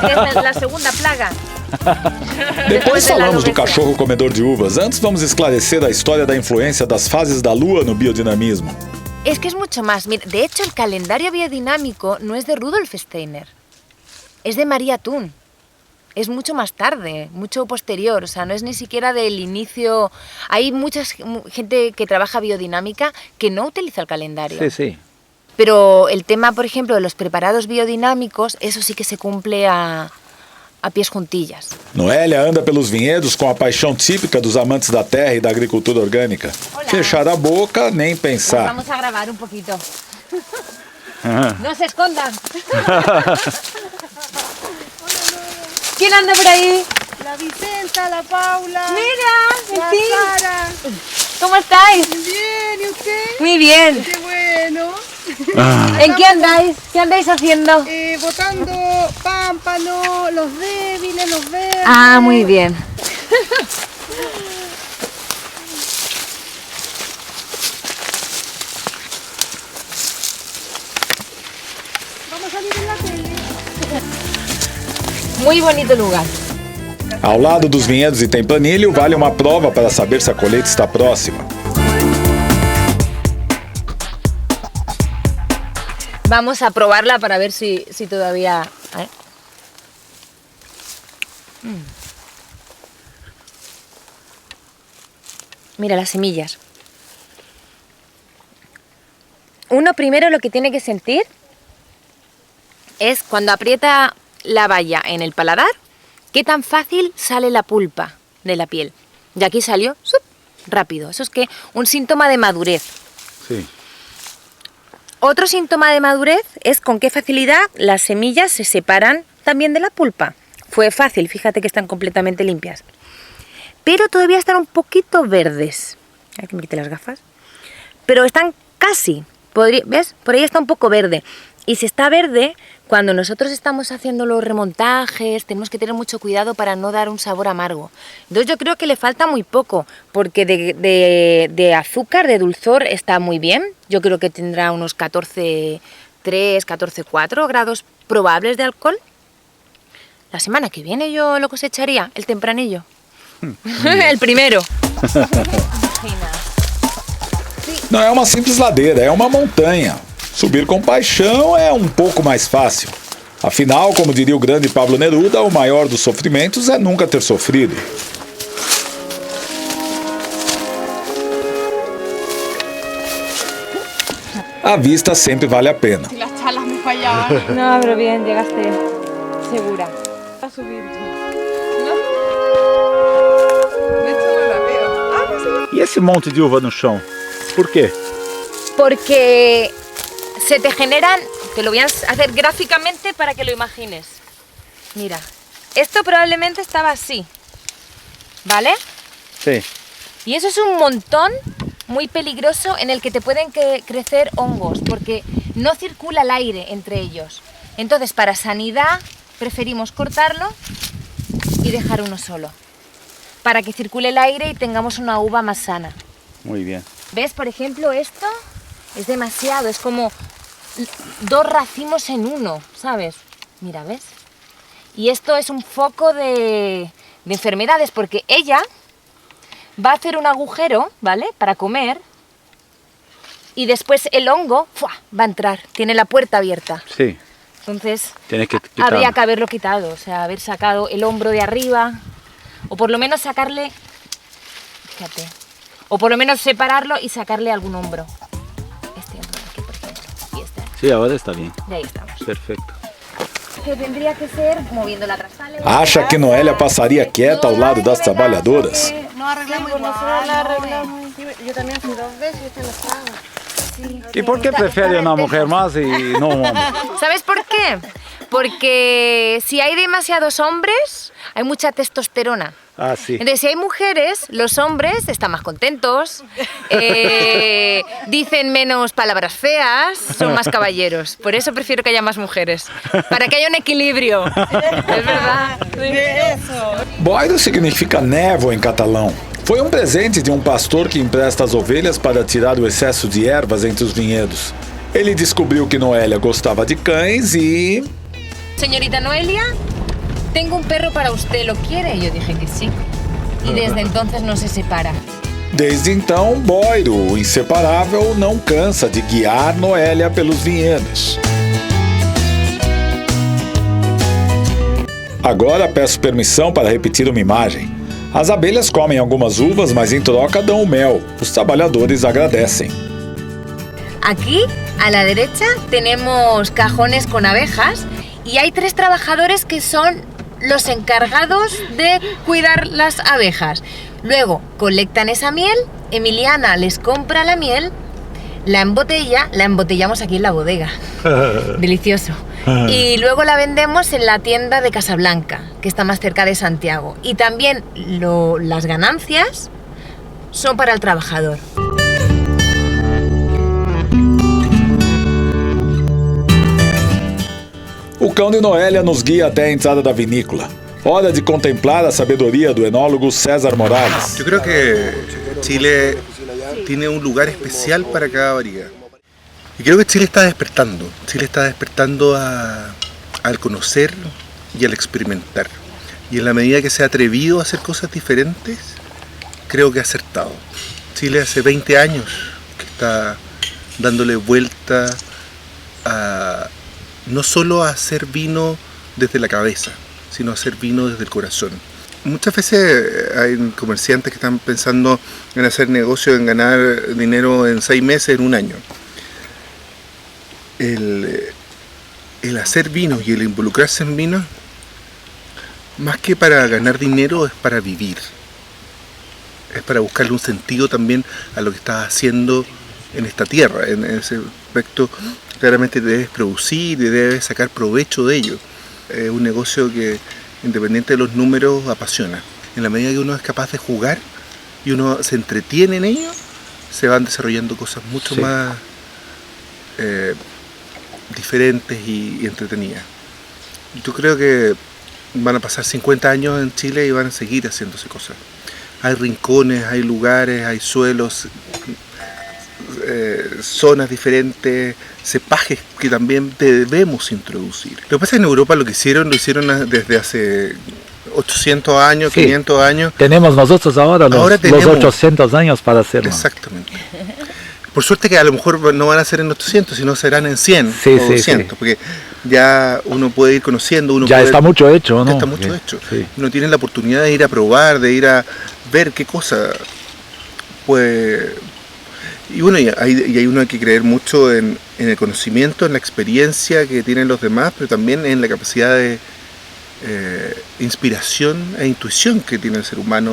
que es la segunda plaga. Depois falamos do cachorro comedor de uvas. Antes vamos esclarecer a história da influência das fases da lua no biodinamismo. Es que es mucho más. Mira, de hecho, el calendario biodinámico no es de Rudolf Steiner, es de María Thun. Es mucho más tarde, mucho posterior, o sea, no es ni siquiera del inicio. Hay mucha gente que trabaja biodinámica que no utiliza el calendario. Sí, sí. Pero el tema, por ejemplo, de los preparados biodinámicos, eso sí que se cumple a pies juntillas. Noélia anda pelos vinhedos com a paixão típica dos amantes da terra e da agricultura orgânica. Hola. Fechar a boca, nem pensar. Vamos a grabar un poquito. No se escondan. ¿Quién anda por ahí? La Vicenta, la Paula. Mira, la sí. Sara. ¿Cómo estáis? Bien, ¿y usted? Muy bien. Qué bueno. ¿En qué andáis? ¿Qué andáis haciendo? Botando pámpano, los débiles, los verdes. Ah, muy bien. Vamos a salir en la tele. Muy bonito lugar. Ao lado dos vinhedos e tempranilho, vale uma prova para saber se a colheita está próxima. Vamos a probarla para ver si todavía... Mira las semillas. Uno primero lo que tiene que sentir es cuando aprieta la baya en el paladar, qué tan fácil sale la pulpa de la piel. Y aquí salió rápido. Eso es que un síntoma de madurez. Sí. Otro síntoma de madurez es con qué facilidad las semillas se separan también de la pulpa. Fue fácil, fíjate que están completamente limpias. Pero todavía están un poquito verdes. Hay que me quite las gafas. Pero están casi. ¿Ves? Por ahí está un poco verde. Y si está verde, cuando nosotros estamos haciendo los remontajes, tenemos que tener mucho cuidado para no dar un sabor amargo. Entonces yo creo que le falta muy poco, porque de azúcar, de dulzor, está muy bien. Yo creo que tendrá unos 14,3, 14,4 grados probables de alcohol. La semana que viene yo lo cosecharía, el tempranillo. El primero. Não é uma simples ladeira, é uma montanha. Subir com paixão é um pouco mais fácil. Afinal, como diria o grande Pablo Neruda, o maior dos sofrimentos é nunca ter sofrido. a vista sempre vale a pena. Si las charlas me fallaban. No, pero bien, llegaste segura. A subir. E esse monte de uva no chão? Por quê? Porque se te generan, te lo voy a hacer gráficamente para que lo imagines. Mira, esto probablemente estaba así, ¿vale? Sí. Y eso es un montón muy peligroso en el que te pueden crecer hongos, porque no circula el aire entre ellos. Entonces, para sanidad, preferimos cortarlo y dejar uno solo, para que circule el aire y tengamos una uva más sana. Muy bien. ¿Ves? Por ejemplo, esto es demasiado, es como 2 racimos en uno, ¿sabes? Mira, ¿ves? Y esto es un foco de enfermedades, porque ella va a hacer un agujero, ¿vale? Para comer, y después el hongo ¡fua! Va a entrar, tiene la puerta abierta. Sí. Entonces, Tienes que quitarlo. habría que haberlo quitado, o sea, haber sacado el hombro de arriba, o por lo menos sacarle, fíjate, o por lo menos separarlo y sacarle algún hombro. Este hombro de aquí, por ejemplo, y este. Sí, ahora está bien. Y ahí estamos. Perfecto. Que tendría que ser moviendo la trasera. Acha que Noélia passaria quieta ao lado das trabalhadoras? No arreglamos igual. Nosotros la arreglamos. Yo también fui 2 veces y usted no estaba. ¿Y por qué prefiere una mujer más y no un hombre? ¿Sabes por qué? Porque si hay demasiados hombres, hay mucha testosterona. Ah, sí. Entonces, si hay mujeres, los hombres están más contentos, dicen menos palabras feas, son más caballeros. Por eso prefiero que haya más mujeres, para que haya un equilibrio. Es verdad. Eso. Boiro significa névoa em catalão. Foi um presente de um pastor que empresta as ovelhas para tirar o excesso de ervas entre os vinhedos. Ele descobriu que Noélia gostava de cães e... Señorita Noelia, tengo un perro para usted, ¿lo quiere? Yo dije que sí. Y desde entonces no se separa. Desde então, Boiro, o inseparável, não cansa de guiar Noélia pelos vinhedos. Agora peço permissão para repetir uma imagem. As abelhas comem algumas uvas, mas em troca dão o mel. Os trabalhadores agradecem. Aquí, a la derecha, tenemos cajones con abejas y hay 3 trabajadores que son los encargados de cuidar las abejas. Luego colectan esa miel, Emiliana les compra la miel, la embotellamos aquí en la bodega. Delicioso. Y luego la vendemos en la tienda de Casablanca, que está más cerca de Santiago. Y también las ganancias son para el trabajador. O cão de Noélia nos guia até a entrada da vinícola. Hora de contemplar a sabedoria do enólogo César Morales. Yo creo que Chile tiene un lugar especial para cada variedad. Y creo que Chile está despertando. Chile está despertando al conocer y al experimentar. Y en la medida que se ha atrevido a hacer cosas diferentes, creo que ha acertado. Chile hace 20 años que está dándole vuelta a no solo a hacer vino desde la cabeza, sino a hacer vino desde el corazón. Muchas veces hay comerciantes que están pensando en hacer negocio, en ganar dinero en 6 meses, en un año. El hacer vinos y el involucrarse en vinos, más que para ganar dinero, es para vivir. Es para buscarle un sentido también a lo que estás haciendo en esta tierra. En ese aspecto, claramente debes producir y debes sacar provecho de ello. Es un negocio que, independiente de los números, apasiona. En la medida que uno es capaz de jugar y uno se entretiene en ello, se van desarrollando cosas mucho más diferentes y entretenidas. Yo creo que van a pasar 50 años en Chile y van a seguir haciéndose cosas. Hay rincones, hay lugares, hay suelos, zonas diferentes, cepajes que también debemos introducir. Lo que pasa es que en Europa lo hicieron desde hace 800 años, sí. 500 años. Tenemos nosotros ahora los 800 años para hacerlo. Exactamente. Por suerte que a lo mejor no van a ser en 800, sino serán en 100 sí, o 200, porque ya uno puede ir conociendo. Uno ya puede, está mucho hecho, ¿no? Ya está mucho hecho. Sí. Uno tiene la oportunidad de ir a probar, de ir a ver qué cosa puede. Y bueno, y hay uno que creer mucho en el conocimiento, en la experiencia que tienen los demás, pero también en la capacidad de inspiración e intuição que tem o ser humano.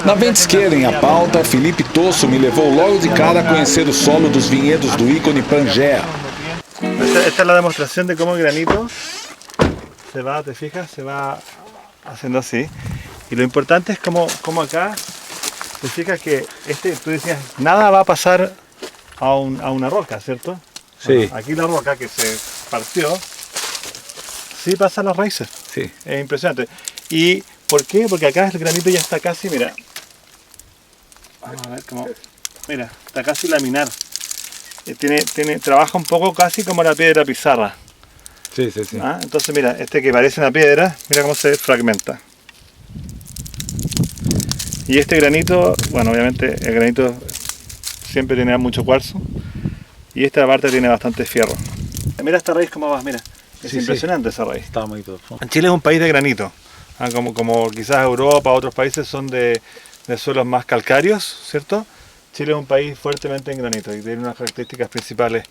Na ventisqueira, em A Pauta, Felipe Tosso me levou logo de cara a conhecer o solo dos vinhedos do ícone Pangea. Esta es la demostración de cómo el granito se va, te fijas, se va haciendo así. Y lo importante es cómo acá, te fijas que tú decías, nada va a pasar a una roca, ¿cierto? Sí. Bueno, aquí la roca que se partió, sí pasa a las raíces. Sí. Es impresionante. ¿Y por qué? Porque acá el granito ya está casi, mira. Vamos a ver cómo. Mira, está casi laminar. Trabaja un poco casi como la piedra pizarra. Sí, sí, sí. ¿Ah? Entonces mira, este que parece una piedra, mira cómo se fragmenta. Y este granito, bueno, obviamente el granito siempre tiene mucho cuarzo. Y esta parte tiene bastante fierro. Mira esta raíz cómo va, mira. Es impresionante esa raíz. Está muy profundo. Chile es un país de granito. Como quizás Europa, otros países son de suelos más calcáreos, ¿cierto? Chile es un país fuertemente en granito y tiene unas características principales.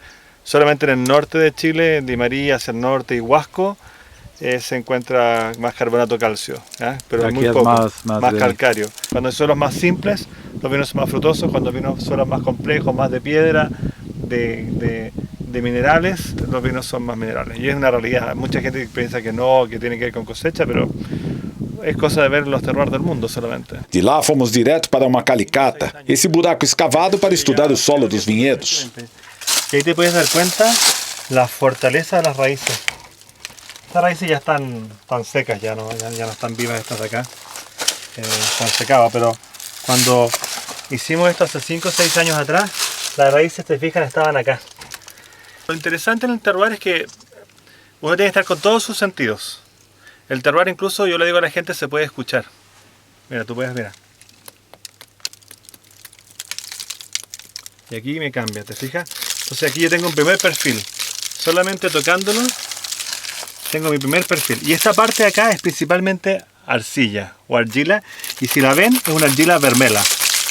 Solamente en el norte de Chile, en Di María, hacia el norte y Huasco, se encuentra más carbonato calcio, ¿ya? Pero Aquí muy es poco, más calcáreo. Cuando hay suelos más simples, los vinos son más frutosos. Cuando hay suelos más complejos, más de piedra, de minerales, los vinos son más minerales. Y es una realidad. Mucha gente piensa que no, que tiene que ver con cosecha, pero es cosa de ver los terroirs del mundo solamente. De lá fomos direto para uma calicata, esse buraco escavado para estudar o solo dos vinhedos. Y ahí te puedes dar cuenta la fortaleza de las raíces. Estas raíces ya están secas, ya no están vivas estas de acá. Están secadas, pero cuando hicimos esto hace 5 o 6 años atrás, las raíces, te fijas, estaban acá. Lo interesante en el terroir es que uno tiene que estar con todos sus sentidos. El terroir, incluso, yo le digo a la gente, se puede escuchar. Mira, tú puedes, mira. Y aquí me cambia, ¿te fijas? Entonces aquí yo tengo un primer perfil. Solamente tocándolo, tengo mi primer perfil. Y esta parte de acá es principalmente arcilla o argila. Y si la ven, es una argila vermela.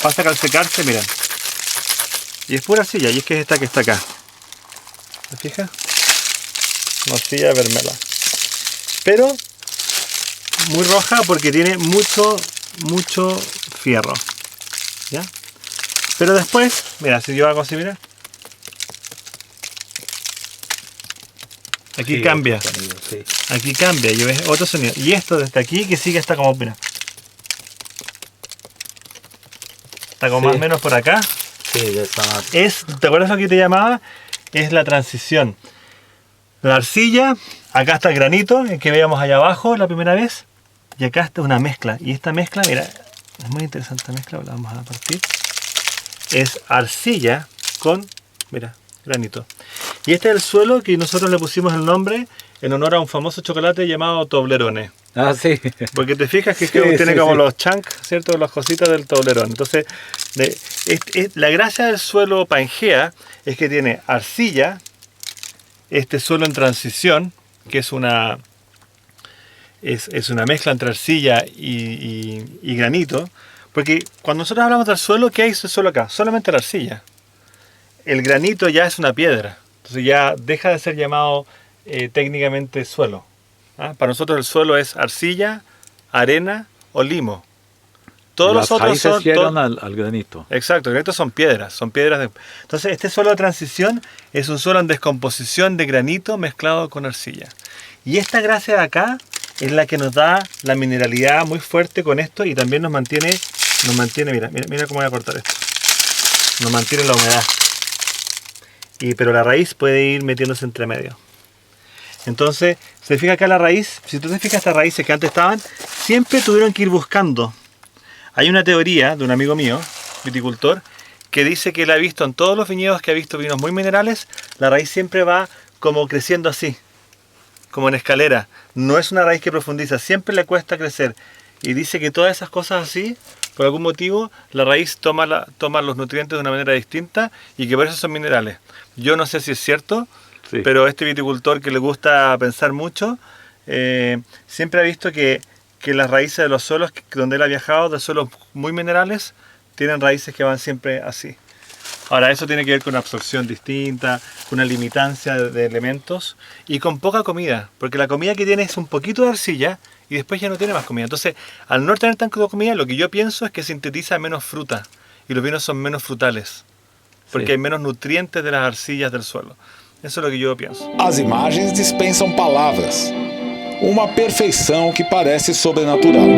Pasa que al secarse, miren. Y es pura arcilla, y es que es esta que está acá. ¿Te fijas? Una arcilla vermela. Pero muy roja porque tiene mucho fierro. ¿Ya? Pero después, mira, si yo hago así, mira. Aquí cambia. Sonido, sí. Aquí cambia, y ves otro sonido. Y esto desde aquí que sigue está como, mira. Está como más o menos por acá. Sí, ya está. ¿Te acuerdas lo que te llamaba? Es la transición. La arcilla, acá está el granito, el que veíamos allá abajo la primera vez. Y acá está una mezcla. Y esta mezcla, mira, es muy interesante esta mezcla, la vamos a partir. Es arcilla con, mira, granito. Y este es el suelo que nosotros le pusimos el nombre en honor a un famoso chocolate llamado Toblerone. Ah, sí. Porque te fijas que tiene como los chunks, ¿cierto? Las cositas del Toblerone. Entonces, la gracia del suelo Pangea es que tiene arcilla, este suelo en transición, que es una mezcla entre arcilla y granito. Porque cuando nosotros hablamos del suelo, ¿qué hay del suelo acá? Solamente la arcilla. El granito ya es una piedra. Entonces ya deja de ser llamado técnicamente suelo. ¿Ah? Para nosotros el suelo es arcilla, arena o limo. Todos los otros son llegan al granito. Exacto, el granito son piedras. Entonces este suelo de transición es un suelo en descomposición de granito mezclado con arcilla. Y esta gracia de acá es la que nos da la mineralidad muy fuerte con esto y también nos mantiene, mira cómo voy a cortar esto. Nos mantiene la humedad. Pero la raíz puede ir metiéndose entre medio. Entonces, se fija acá la raíz. Si tú te fijas, estas raíces que antes estaban, siempre tuvieron que ir buscando. Hay una teoría de un amigo mío, viticultor, que dice que él ha visto en todos los viñedos que ha visto vinos muy minerales, la raíz siempre va como creciendo así, como en escalera. No es una raíz que profundiza, siempre le cuesta crecer. Y dice que todas esas cosas así, por algún motivo, la raíz toma los nutrientes de una manera distinta y que por eso son minerales. Yo no sé si es cierto, sí, pero este viticultor que le gusta pensar mucho, siempre ha visto que las raíces de los suelos donde él ha viajado, de suelos muy minerales, tienen raíces que van siempre así. Ahora, eso tiene que ver con una absorción distinta, con una limitancia de elementos y con poca comida, porque la comida que tiene es un poquito de arcilla y después ya no tiene más comida. Entonces, al no tener tanta comida, lo que yo pienso es que sintetiza menos fruta y los vinos son menos frutales, porque hay menos nutrientes de las arcillas del suelo. Eso es lo que yo pienso. As imagens dispensam palavras. Uma perfeição que parece sobrenatural.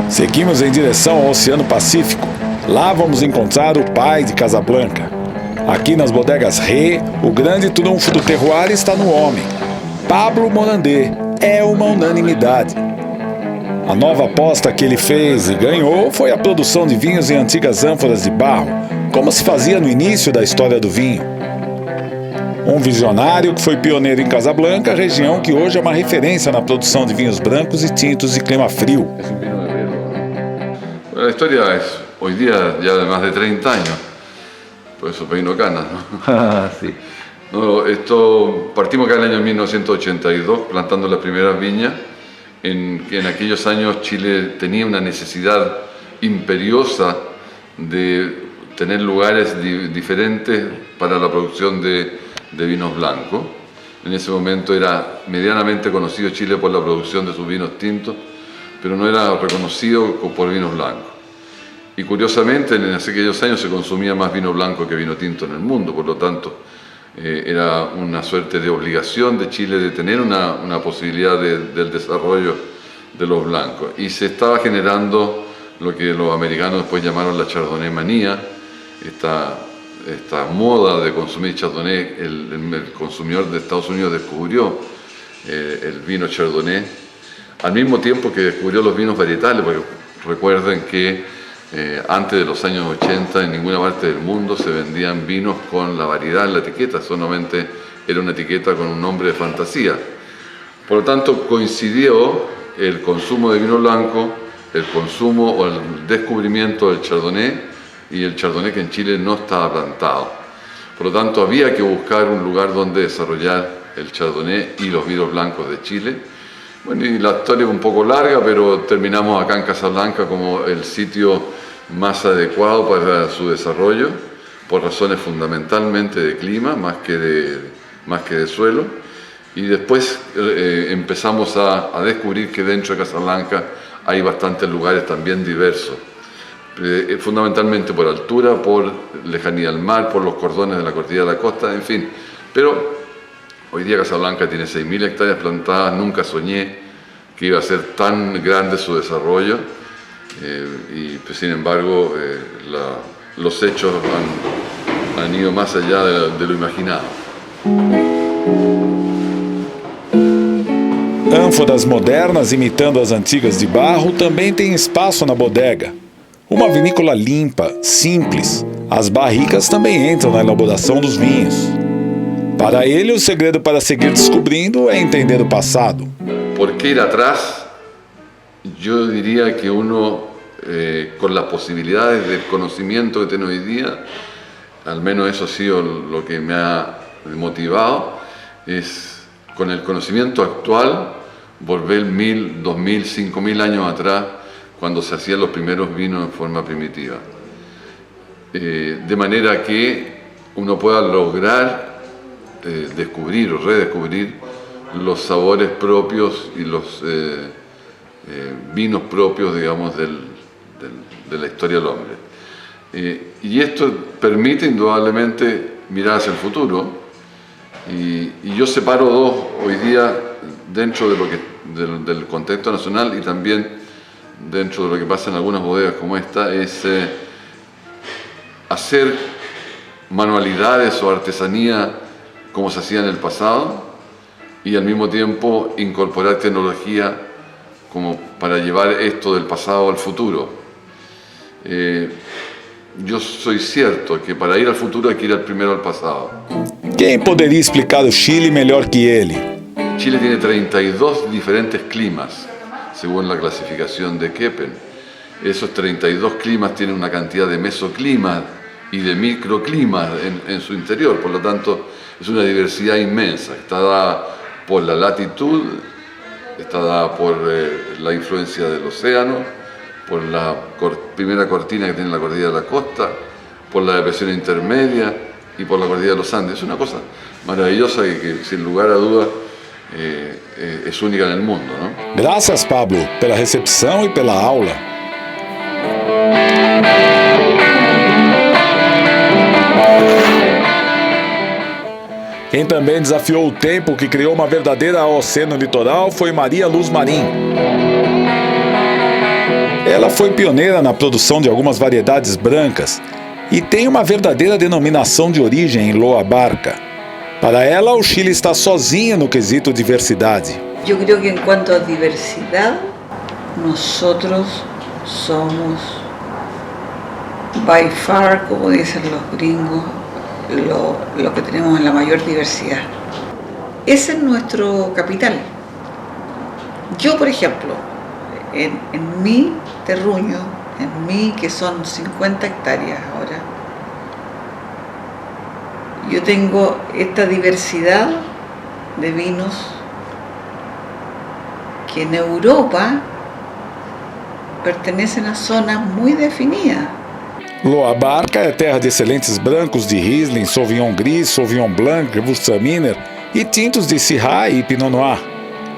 Seguimos em direção ao Oceano Pacífico. Lá vamos encontrar o pai de Casablanca. Aqui nas bodegas Ré, o grande trunfo do terroir está no homem. Pablo Morandé é uma unanimidade. A nova aposta que ele fez e ganhou foi a produção de vinhos em antigas ânforas de barro, como se fazia no início da história do vinho. Um visionário que foi pioneiro em Casablanca, região que hoje é uma referência na produção de vinhos brancos e tintos de clima frio. La historia es hoy día ya de más de 30 años, por eso peino canas, ¿no? Sí. No, esto partimos acá en el año 1982 plantando las primeras viñas. En aquellos años Chile tenía una necesidad imperiosa de tener lugares diferentes para la producción de vinos blancos. En ese momento era medianamente conocido Chile por la producción de sus vinos tintos, pero no era reconocido por vinos blancos. Y curiosamente en aquellos años se consumía más vino blanco que vino tinto en el mundo, por lo tanto era una suerte de obligación de Chile de tener una posibilidad del desarrollo de los blancos. Y se estaba generando lo que los americanos después llamaron la chardonnay manía, esta moda de consumir chardonnay. El consumidor de Estados Unidos descubrió el vino chardonnay al mismo tiempo que descubrió los vinos varietales, porque recuerden que antes de los años 80 en ninguna parte del mundo se vendían vinos con la variedad en la etiqueta, solamente era una etiqueta con un nombre de fantasía. Por lo tanto, coincidió el consumo de vino blanco, el consumo o el descubrimiento del chardonnay y el chardonnay que en Chile no estaba plantado. Por lo tanto, había que buscar un lugar donde desarrollar el chardonnay y los vinos blancos de Chile. Bueno, y la historia es un poco larga, pero terminamos acá en Casablanca como el sitio más adecuado para su desarrollo, por razones fundamentalmente de clima, más que de suelo. Y después empezamos a descubrir que dentro de Casablanca hay bastantes lugares también diversos, fundamentalmente por altura, por lejanía al mar, por los cordones de la cordillera de la costa, en fin. Pero hoy día Casablanca tiene 6.000 hectáreas plantadas, nunca soñé que iba a ser tan grande su desarrollo y pues, sin embargo los hechos han ido más allá de lo imaginado. Ânforas modernas imitando as antigas de barro também têm espaço na bodega. Uma vinícola limpa, simples. As barricas também entram na elaboração dos vinhos. Para ele, o segredo para seguir descubrindo é entender o passado. ¿Por qué ir atrás? Yo diría que uno, con las posibilidades del conocimiento que tiene hoy día, al menos eso ha sido lo que me ha motivado, es con el conocimiento actual volver 1.000, 2.000, 5.000 años atrás, cuando se hacían los primeros vinos en forma primitiva. De manera que uno pueda lograr descubrir o redescubrir los sabores propios y los vinos propios, digamos, de la historia del hombre. Y esto permite indudablemente mirar hacia el futuro. Y yo separo dos hoy día dentro de del contexto nacional y también dentro de lo que pasa en algunas bodegas como esta, es hacer manualidades o artesanía como se hacía en el pasado y al mismo tiempo incorporar tecnología como para llevar esto del pasado al futuro. Yo soy cierto que para ir al futuro hay que ir primero al pasado. Quem poderia explicar o Chile melhor que ele? Chile tiene 32 diferentes climas, según la clasificación de Köppen. Esos 32 climas tienen una cantidad de mesoclimas y de microclimas en su interior, por lo tanto es una diversidad inmensa. Está dada por la latitud, está dada por la influencia del océano, por la primera cortina que tiene la cordillera de la costa, por la depresión intermedia y por la cordillera de los Andes. Es una cosa maravillosa que sin lugar a dudas es única en el mundo, ¿no? Graças, Pablo, pela recepção e pela aula. Quem também desafiou o tempo que criou uma verdadeira AOC no litoral foi Maria Luz Marim. Ela foi pioneira na produção de algumas variedades brancas e tem uma verdadeira denominação de origem em Loa Barca. Para ela, o Chile está sozinho no quesito diversidade. Yo creo que en cuanto a diversidad, nosotros somos by far, como dicen los gringos, lo que tenemos en la mayor diversidad. Ese es nuestro capital. Yo, por ejemplo, en mi terruño, en mi, que son 50 hectáreas ahora, yo tengo esta diversidad de vinos que en Europa pertenecen a zonas muy definidas. Loa Barca é terra de excelentes brancos de Riesling, Sauvignon Gris, Sauvignon Blanc, Gewürztraminer e tintos de Syrah e Pinot Noir.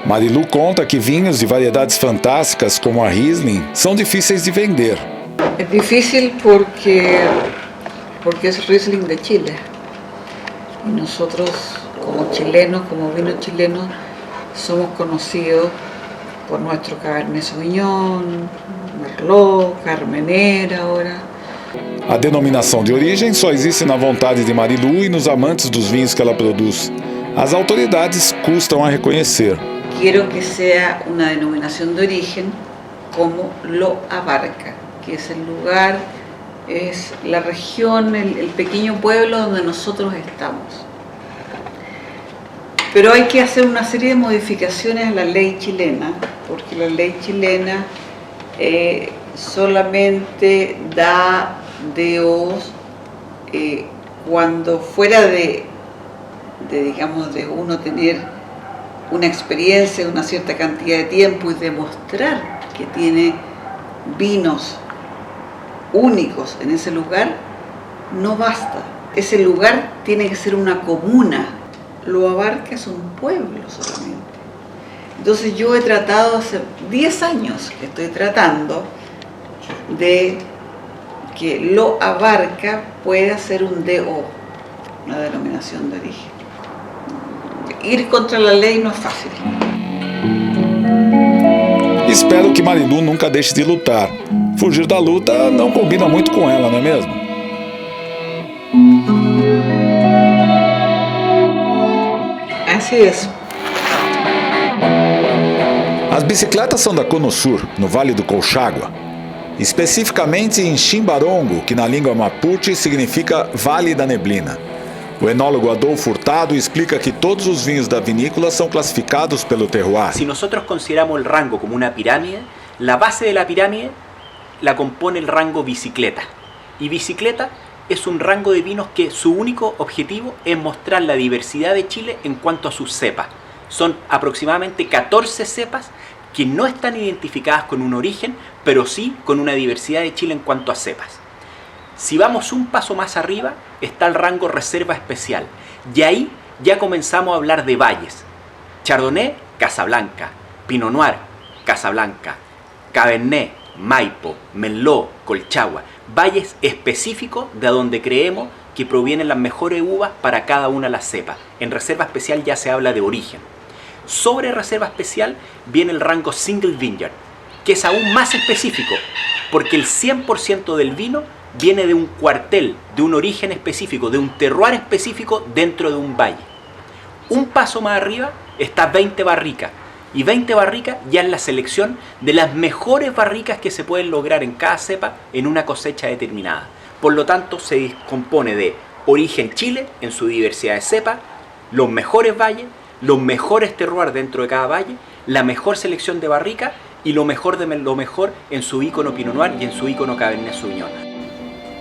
Marilu conta que vinhos de variedades fantásticas como a Riesling são difíceis de vender. Es difícil porque es Riesling de Chile. Y nosotros, como chilenos, como vinos chilenos, somos conocidos por nuestro Cabernet Sauvignon, Merlot, Carmenère ahora. A denominação de origem só existe na vontade de Marilu e nos amantes dos vinhos que ela produz. As autoridades custam a reconhecer. Quiero que sea una denominación de origen como Loa Barca, que es el lugar, es la región, el pequeño pueblo donde nosotros estamos. Pero hay que hacer una serie de modificaciones a la ley chilena, porque la ley chilena solamente da DOs cuando fuera de digamos, de uno tener una experiencia de una cierta cantidad de tiempo y demostrar que tiene vinos únicos en ese lugar, no basta. Ese lugar tiene que ser una comuna. Loa Barca es un pueblo solamente. Entonces yo he tratado, hace 10 años que estoy tratando de que Loa Barca pueda ser un DO, una denominación de origen. Ir contra la lei não é fácil. Espero que Marilu nunca deixe de lutar. Fugir da luta não combina muito com ela, não é mesmo? Assim é. As bicicletas são da Conosur, no Vale do Colchagua. Especificamente em Chimbarongo, que na língua mapuche significa Vale da Neblina. O enólogo Adolfo Hurtado explica que todos os vinhos da vinícola são clasificados pelo terroir. Si nosotros consideramos el rango como una pirámide, la base de la pirámide la compone el rango bicicleta. Y bicicleta es un rango de vinos que su único objetivo es mostrar la diversidad de Chile en cuanto a sus cepas. Son aproximadamente 14 cepas que no están identificadas con un origen, pero sí con una diversidad de Chile en cuanto a cepas. Si vamos un paso más arriba, está el rango reserva especial. Y ahí ya comenzamos a hablar de valles. Chardonnay, Casablanca. Pinot Noir, Casablanca. Cabernet, Maipo, Merlot, Colchagua. Valles específicos de donde creemos que provienen las mejores uvas para cada una de las cepas. En reserva especial ya se habla de origen. Sobre reserva especial viene el rango Single Vineyard, que es aún más específico, porque el 100% del vino viene de un cuartel, de un origen específico, de un terroir específico dentro de un valle. Un paso más arriba está 20 barricas, y 20 barricas ya es la selección de las mejores barricas que se pueden lograr en cada cepa en una cosecha determinada. Por lo tanto, se compone de Origen Chile en su diversidad de cepas, los mejores valles, los mejores terroirs dentro de cada valle, la mejor selección de barrica y lo mejor de lo mejor en su ícono Pinot Noir y en su ícono Cabernet Sauvignon.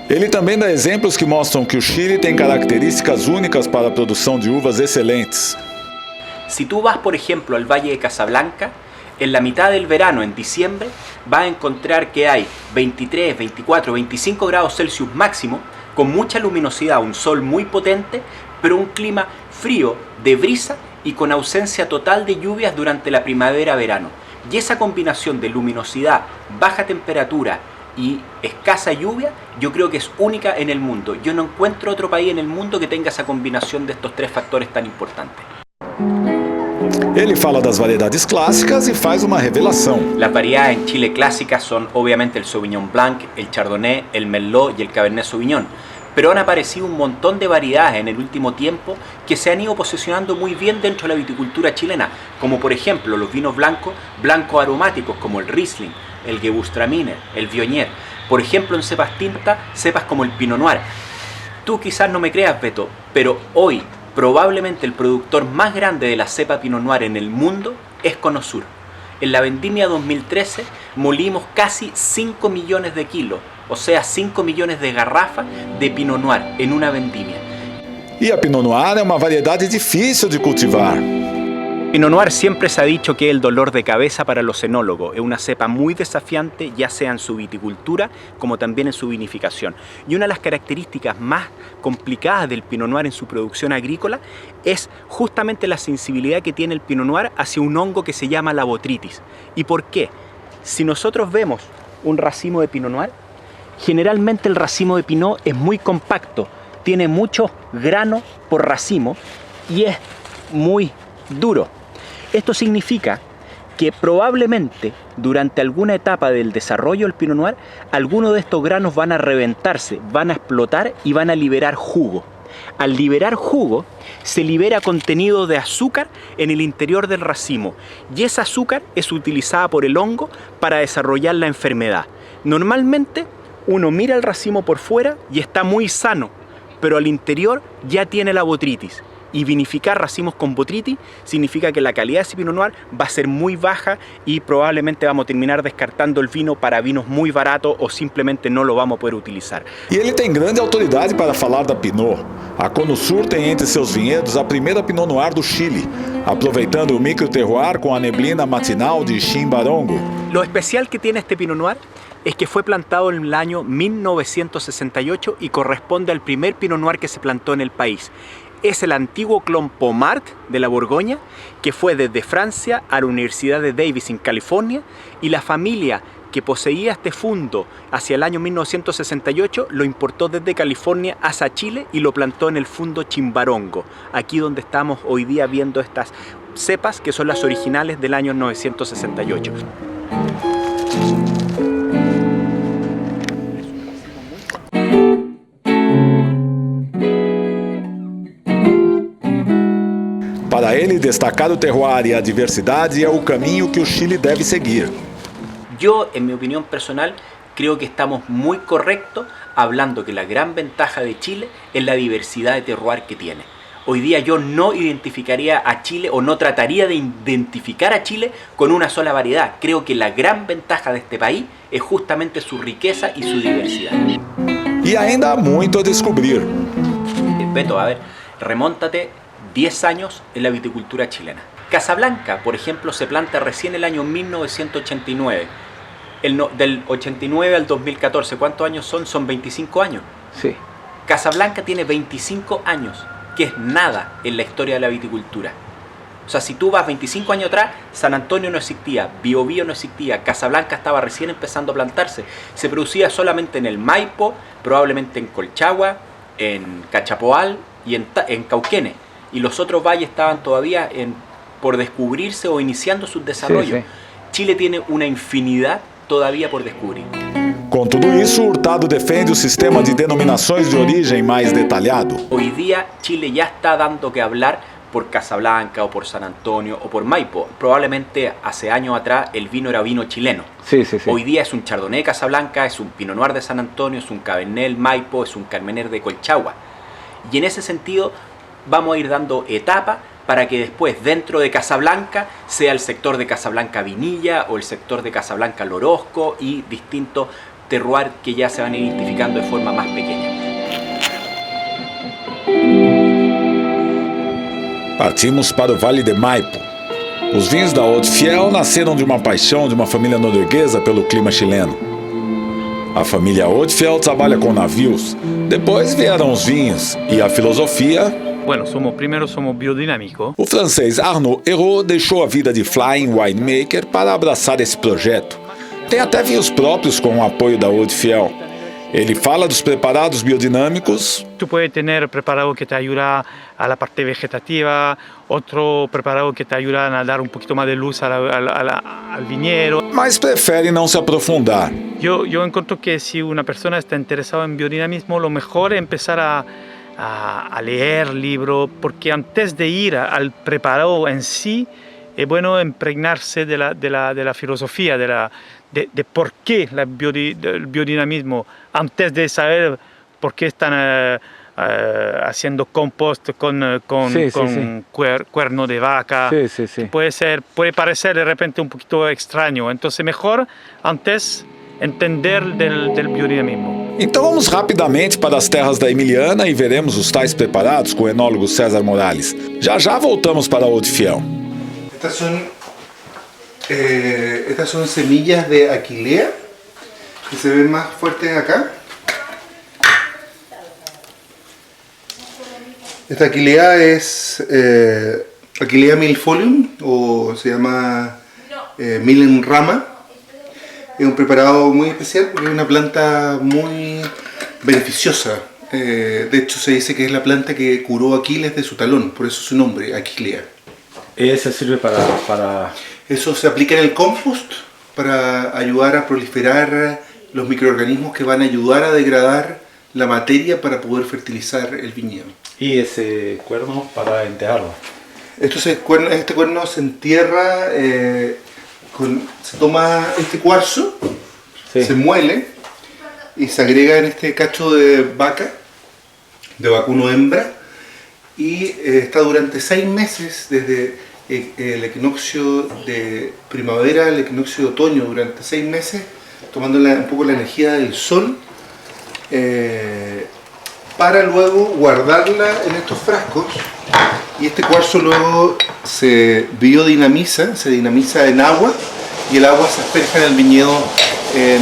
Ele também dá exemplos que mostram que o Chile tem características únicas para a produção de uvas excelentes. Si tú vas, por ejemplo, al Valle de Casablanca, en la mitad del verano, en diciembre, vas a encontrar que hay 23, 24, 25 grados Celsius máximo, con mucha luminosidad, un sol muy potente, pero un clima frío, de brisa y con ausencia total de lluvias durante la primavera-verano. Y esa combinación de luminosidad, baja temperatura y escasa lluvia, yo creo que es única en el mundo. Yo no encuentro otro país en el mundo que tenga esa combinación de estos tres factores tan importantes. Ele fala das variedades clássicas e faz uma revelação. Las variedades en Chile clásicas son obviamente el Sauvignon Blanc, el Chardonnay, el Merlot y el Cabernet Sauvignon. Pero han aparecido un montón de variedades en el último tiempo que se han ido posicionando muy bien dentro de la viticultura chilena, como por ejemplo los vinos blancos aromáticos como el Riesling, el Gewürztraminer, el Viognier. Por ejemplo, en cepas tintas, cepas como el Pinot Noir. Tú quizás no me creas, Beto, pero hoy probablemente el productor más grande de la cepa Pinot Noir en el mundo es Conosur. En la vendimia 2013 molimos casi 5 millones de kilos, o sea 5 millones de garrafas de Pinot Noir en una vendimia. E a Pinot Noir é uma variedade difícil de cultivar. Pinot Noir siempre se ha dicho que es el dolor de cabeza para los enólogos. Es una cepa muy desafiante, ya sea en su viticultura como también en su vinificación. Y una de las características más complicadas del Pinot Noir en su producción agrícola es justamente la sensibilidad que tiene el Pinot Noir hacia un hongo que se llama la botrytis. ¿Y por qué? Si nosotros vemos un racimo de Pinot Noir, generalmente el racimo de Pinot es muy compacto, tiene muchos granos por racimo y es muy duro. Esto significa que probablemente durante alguna etapa del desarrollo del Pinot Noir, algunos de estos granos van a reventarse, van a explotar y van a liberar jugo. Al liberar jugo, se libera contenido de azúcar en el interior del racimo y esa azúcar es utilizada por el hongo para desarrollar la enfermedad. Normalmente uno mira el racimo por fuera y está muy sano, pero al interior ya tiene la botrytis. Y vinificar racimos con botrytis significa que la calidad de ese Pinot Noir va a ser muy baja y probablemente vamos a terminar descartando el vino para vinos muy baratos o simplemente no lo vamos a poder utilizar. E ele tem grande autoridade para falar da Pinot. A Conosur tem entre seus vinhedos a primeira Pinot Noir do Chile, aproveitando o microterroir com a neblina matinal de Chimbarongo. Lo especial que tiene este Pinot Noir es que fue plantado en el año 1968 y corresponde al primer Pinot Noir que se plantó en el país. Es el antiguo clon Pomart de la Borgoña, que fue desde Francia a la Universidad de Davis en California, y la familia que poseía este fundo hacia el año 1968 lo importó desde California hacia Chile y lo plantó en el fundo Chimbarongo, aquí donde estamos hoy día viendo estas cepas que son las originales del año 1968. Para ele, destacar o terroir e a diversidade é o caminho que o Chile deve seguir. Yo, en mi opinión personal, creo que estamos muy correctos hablando que la gran ventaja de Chile es la diversidad de terroir que tiene. Hoy día yo no identificaría a Chile o no trataría de identificar a Chile con una sola variedad. Creo que la gran ventaja de este país es justamente su riqueza y su diversidad. E ainda há muito a descobrir. Beto, a ver, remóntate 10 años en la viticultura chilena. Casablanca, por ejemplo, se planta recién el año 1989. Del 89 al 2014, ¿cuántos años son? Son 25 años. Sí. Casablanca tiene 25 años, que es nada en la historia de la viticultura. O sea, si tú vas 25 años atrás, San Antonio no existía, Biobío no existía, Casablanca estaba recién empezando a plantarse. Se producía solamente en el Maipo, probablemente en Colchagua, en Cachapoal y en Cauquenes. Y los otros valles estaban todavía por descubrirse o iniciando su desarrollo. Sí, sí. Chile tiene una infinidad todavía por descubrir. Com tudo isso, Hurtado defende o sistema de denominações de origem mais detalhado. Hoy día Chile ya está dando que hablar por Casablanca o por San Antonio o por Maipo. Probablemente hace años atrás el vino era vino chileno. Sí, sí, sí. Hoy día es un Chardonnay Casablanca, es un Pinot Noir de San Antonio, es un Cabernet Maipo, es un Carmener de Colchagua. Y en ese sentido vamos a ir dando etapas para que después dentro de Casablanca sea el sector de Casablanca Vinilla o el sector de Casablanca Lorozco y distintos terroirs que ya se van identificando de forma más pequeña. Partimos para o Vale de Maipo. Os vinhos da Eau de Fiel nasceram de uma paixão de uma família norueguesa pelo clima chileno. A família Eau de Fiel trabalha com navios, depois vieram os vinhos e a filosofia. Bueno, primero somos biodinámicos. O francês Arnaud Hérault deixou a vida de flying winemaker para abraçar esse projeto. Tem até vinhos próprios com o apoio da Eau de Fiel. Ele fala dos preparados biodinâmicos. Tú puedes tener preparado que te ayuda a la parte vegetativa, otro preparado que te ayuda a dar un poquito más de luz al viñedo. Mas prefere não se aprofundar. Yo encuentro que si una persona está interesada en biodinamismo, lo mejor es empezar a leer libros, porque antes de ir al preparado en sí, es bueno impregnarse de la filosofía, de por qué el biodinamismo, antes de saber por qué están haciendo compost con cuerno de vaca. Sí. Puede parecer de repente un poquito extraño, entonces mejor antes entender del biodinamismo. Então vamos rapidamente para as terras da Emiliana e veremos os tais preparados com o enólogo César Morales. Já voltamos para a Eau de Fiel. Estas son semillas de Aquilea que se ven más fuertes acá. Esta Aquilea es Aquilea millefolium, o se llama Millen rama. Es un preparado muy especial porque es una planta muy beneficiosa. De hecho se dice que es la planta que curó a Aquiles de su talón, por eso su nombre, Aquilea. ¿Ese sirve para...? Eso se aplica en el compost para ayudar a proliferar los microorganismos que van a ayudar a degradar la materia para poder fertilizar el viñedo. ¿Y ese cuerno para enterrarlo? Este cuerno se entierra, se toma este cuarzo, se muele y se agrega en este cacho de vaca, de vacuno hembra, y está durante 6 meses desde el equinoccio de primavera al equinoccio de otoño, durante 6 meses, tomando un poco la energía del sol, para luego guardarla en estos frascos, y este cuarzo luego se biodinamiza, se dinamiza en agua, y el agua se asperja en el viñedo en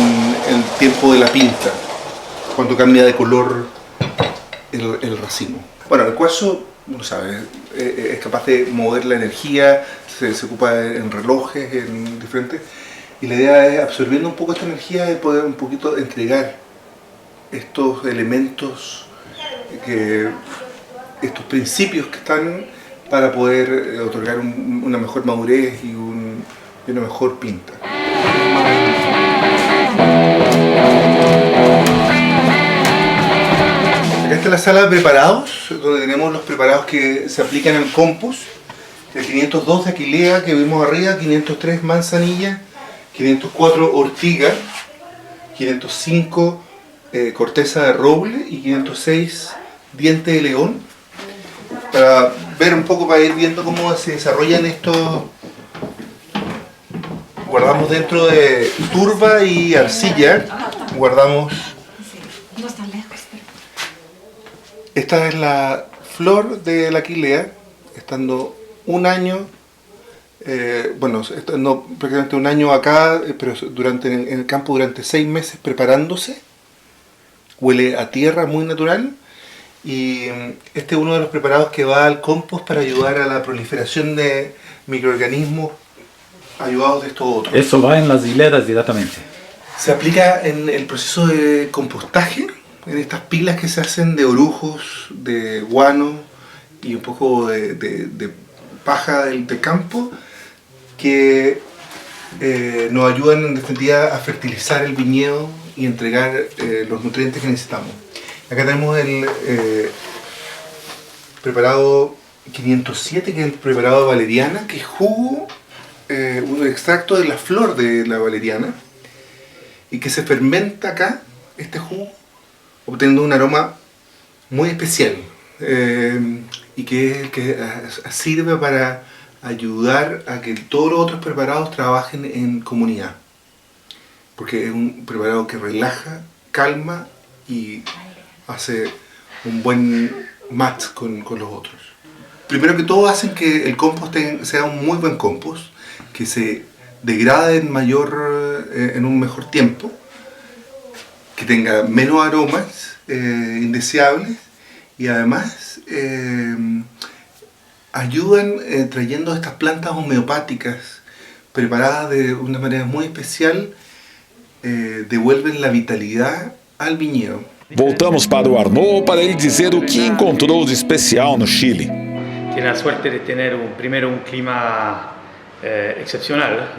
el tiempo de la pinta, cuando cambia de color el racimo. Bueno, el cuarzo, no sabe, es capaz de mover la energía, se ocupa en relojes, en diferentes, y la idea es, absorbiendo un poco esta energía, de poder un poquito entregar estos elementos, estos principios que están para poder otorgar una mejor madurez y una mejor pinta. Acá está la sala de preparados, donde tenemos los preparados que se aplican al compost. El 502 de Aquilea que vimos arriba, 503 manzanilla, 504 ortiga, 505 corteza de roble y 506 diente de león. Para ver un poco, para ir viendo cómo se desarrollan estos. Guardamos dentro de turba y arcilla, guardamos. No está lejos, pero... Esta es la flor de la Aquilea, estando un año, estando prácticamente un año acá, pero en el campo durante 6 meses preparándose. Huele a tierra, muy natural, y este es uno de los preparados que va al compost para ayudar a la proliferación de microorganismos ayudados de estos otros. ¿Eso va en las hileras directamente? Se aplica en el proceso de compostaje, en estas pilas que se hacen de orujos, de guano y un poco de paja del campo, que nos ayudan en definitiva a fertilizar el viñedo y entregar los nutrientes que necesitamos. Acá tenemos el preparado 507, que es el preparado de valeriana, que es jugo, un extracto de la flor de la valeriana, y que se fermenta acá, este jugo, obteniendo un aroma muy especial. y que sirve para ayudar a que todos los otros preparados trabajen en comunidad, porque es un preparado que relaja, calma y hace un buen match con los otros. Primero que todo hacen que el compost sea un muy buen compost, que se degrade en un mejor tiempo, que tenga menos aromas indeseables y además ayudan trayendo estas plantas homeopáticas preparadas de una manera muy especial, devuelven la vitalidad al viñedo. Voltamos para o Arnaud para ele dizer o que encontrou de especial no Chile. Tiene la suerte de tener primero un clima excepcional,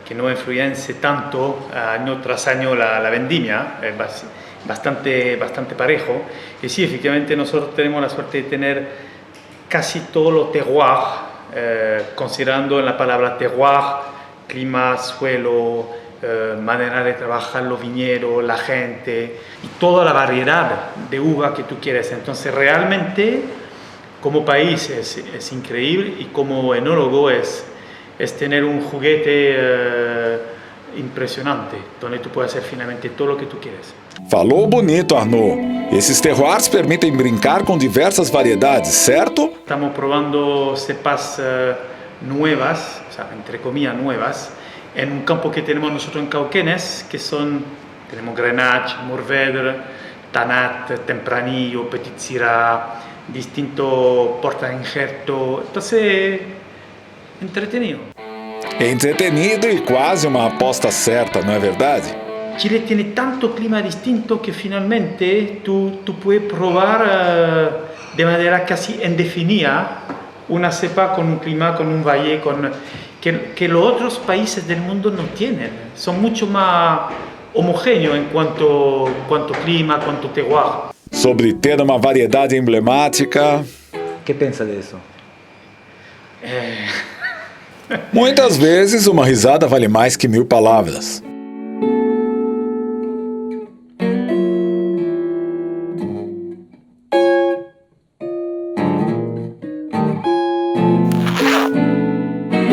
que no influencia tanto año tras año la vendimia, bastante parejo. Y sí, efectivamente nosotros tenemos la suerte de tener casi todo lo terroir, considerando en la palabra terroir, clima, suelo, manera de trabajar los viñedos, la gente y toda la variedad de uva que tú quieres. Entonces realmente como país es increíble y como enólogo es tener un juguete impresionante donde tú puedes hacer finalmente todo lo que tú quieres. Falou bonito, Arnaud. Esses terroirs permitem brincar com diversas variedades, certo? Estamos probando cepas nuevas, o sea, entre comillas nuevas, en un campo que tenemos nosotros en Cauquenes, que tenemos Grenache, Mourvèdre, Tannat, Tempranillo, Petit Syrah, distinto porta injerto. Entonces, entretenido. Entretenido e quase uma aposta certa, não é verdade? Chile tiene tanto clima distinto que finalmente tú puedes probar de manera casi indefinida una cepa con un clima, con un valle, que los otros países del mundo no tienen. Son mucho más homogéneos en cuanto clima, cuanto terroir. Sobre ter uma variedade emblemática. ¿Qué piensa de eso? Muitas vezes uma risada vale mais que 1000 palavras.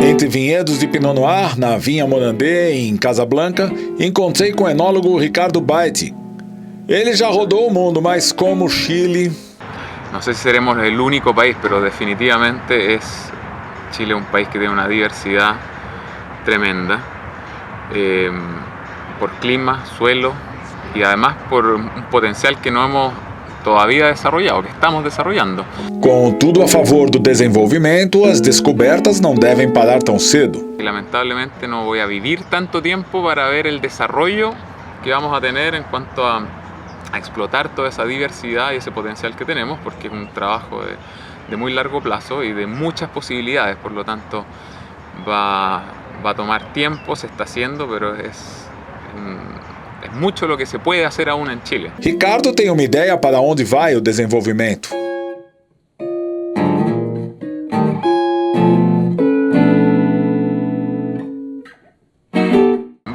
Entre vinhedos de Pinot Noir, na Vinha Morandé, em Casablanca, encontrei com o enólogo Ricardo Baiti. Ele já rodou o mundo, mas como o Chile... No sé si seremos el único país, pero definitivamente Chile es un país que tiene una diversidad tremenda, por clima, suelo y además por un potencial que no hemos todavía desarrollado, que estamos desarrollando. Com tudo a favor do desenvolvimento, as descobertas não devem parar tão cedo. Y lamentablemente no voy a vivir tanto tiempo para ver el desarrollo que vamos a tener en cuanto a explotar toda esa diversidad y ese potencial que tenemos, porque es un trabajo de muy largo plazo y de muchas posibilidades, por lo tanto va a tomar tiempo, se está haciendo, pero es mucho lo que se puede hacer aún en Chile. Ricardo tem uma ideia para onde vai o desenvolvimento.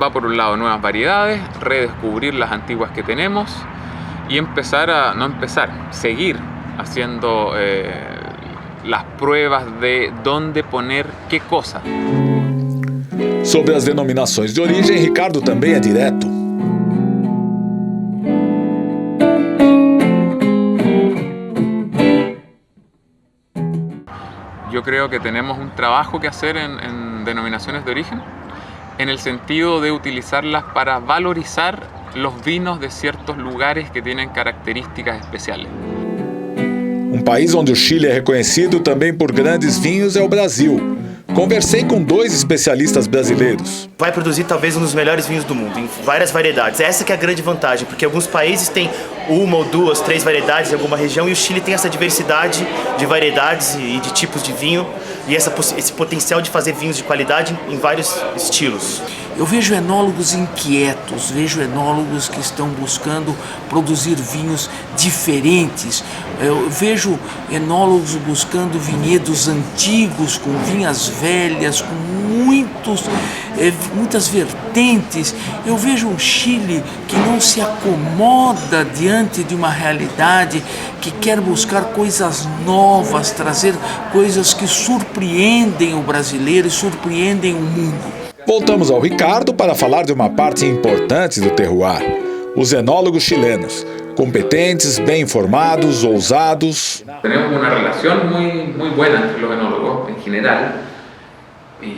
Va por un lado nuevas variedades, redescubrir las antiguas que tenemos y seguir haciendo las pruebas de dónde poner qué cosa. Sobre as denominações de origem, Ricardo também é direto. Yo creo que tenemos un trabajo que hacer en denominaciones de origen, en el sentido de utilizarlas para valorizar los vinos de ciertos lugares que tienen características especiales. Um país onde o Chile é reconhecido também por grandes vinhos é o Brasil. Conversei com 2 especialistas brasileiros. Vai produzir talvez um dos melhores vinhos do mundo, em várias variedades. Essa que é a grande vantagem, porque alguns países têm 1 ou 2, 3 variedades em alguma região e o Chile tem essa diversidade de variedades e de tipos de vinho e esse potencial de fazer vinhos de qualidade em vários estilos. Eu vejo enólogos inquietos, vejo enólogos que estão buscando produzir vinhos diferentes. Eu vejo enólogos buscando vinhedos antigos, com vinhas velhas, com muitas vertentes. Eu vejo um Chile que não se acomoda diante de uma realidade, que quer buscar coisas novas, trazer coisas que surpreendem o brasileiro e surpreendem o mundo. Voltamos ao Ricardo para falar de uma parte importante do terroir: os enólogos chilenos, competentes, bem informados, ousados. Tenemos una relación muy buena entre los enólogos en general y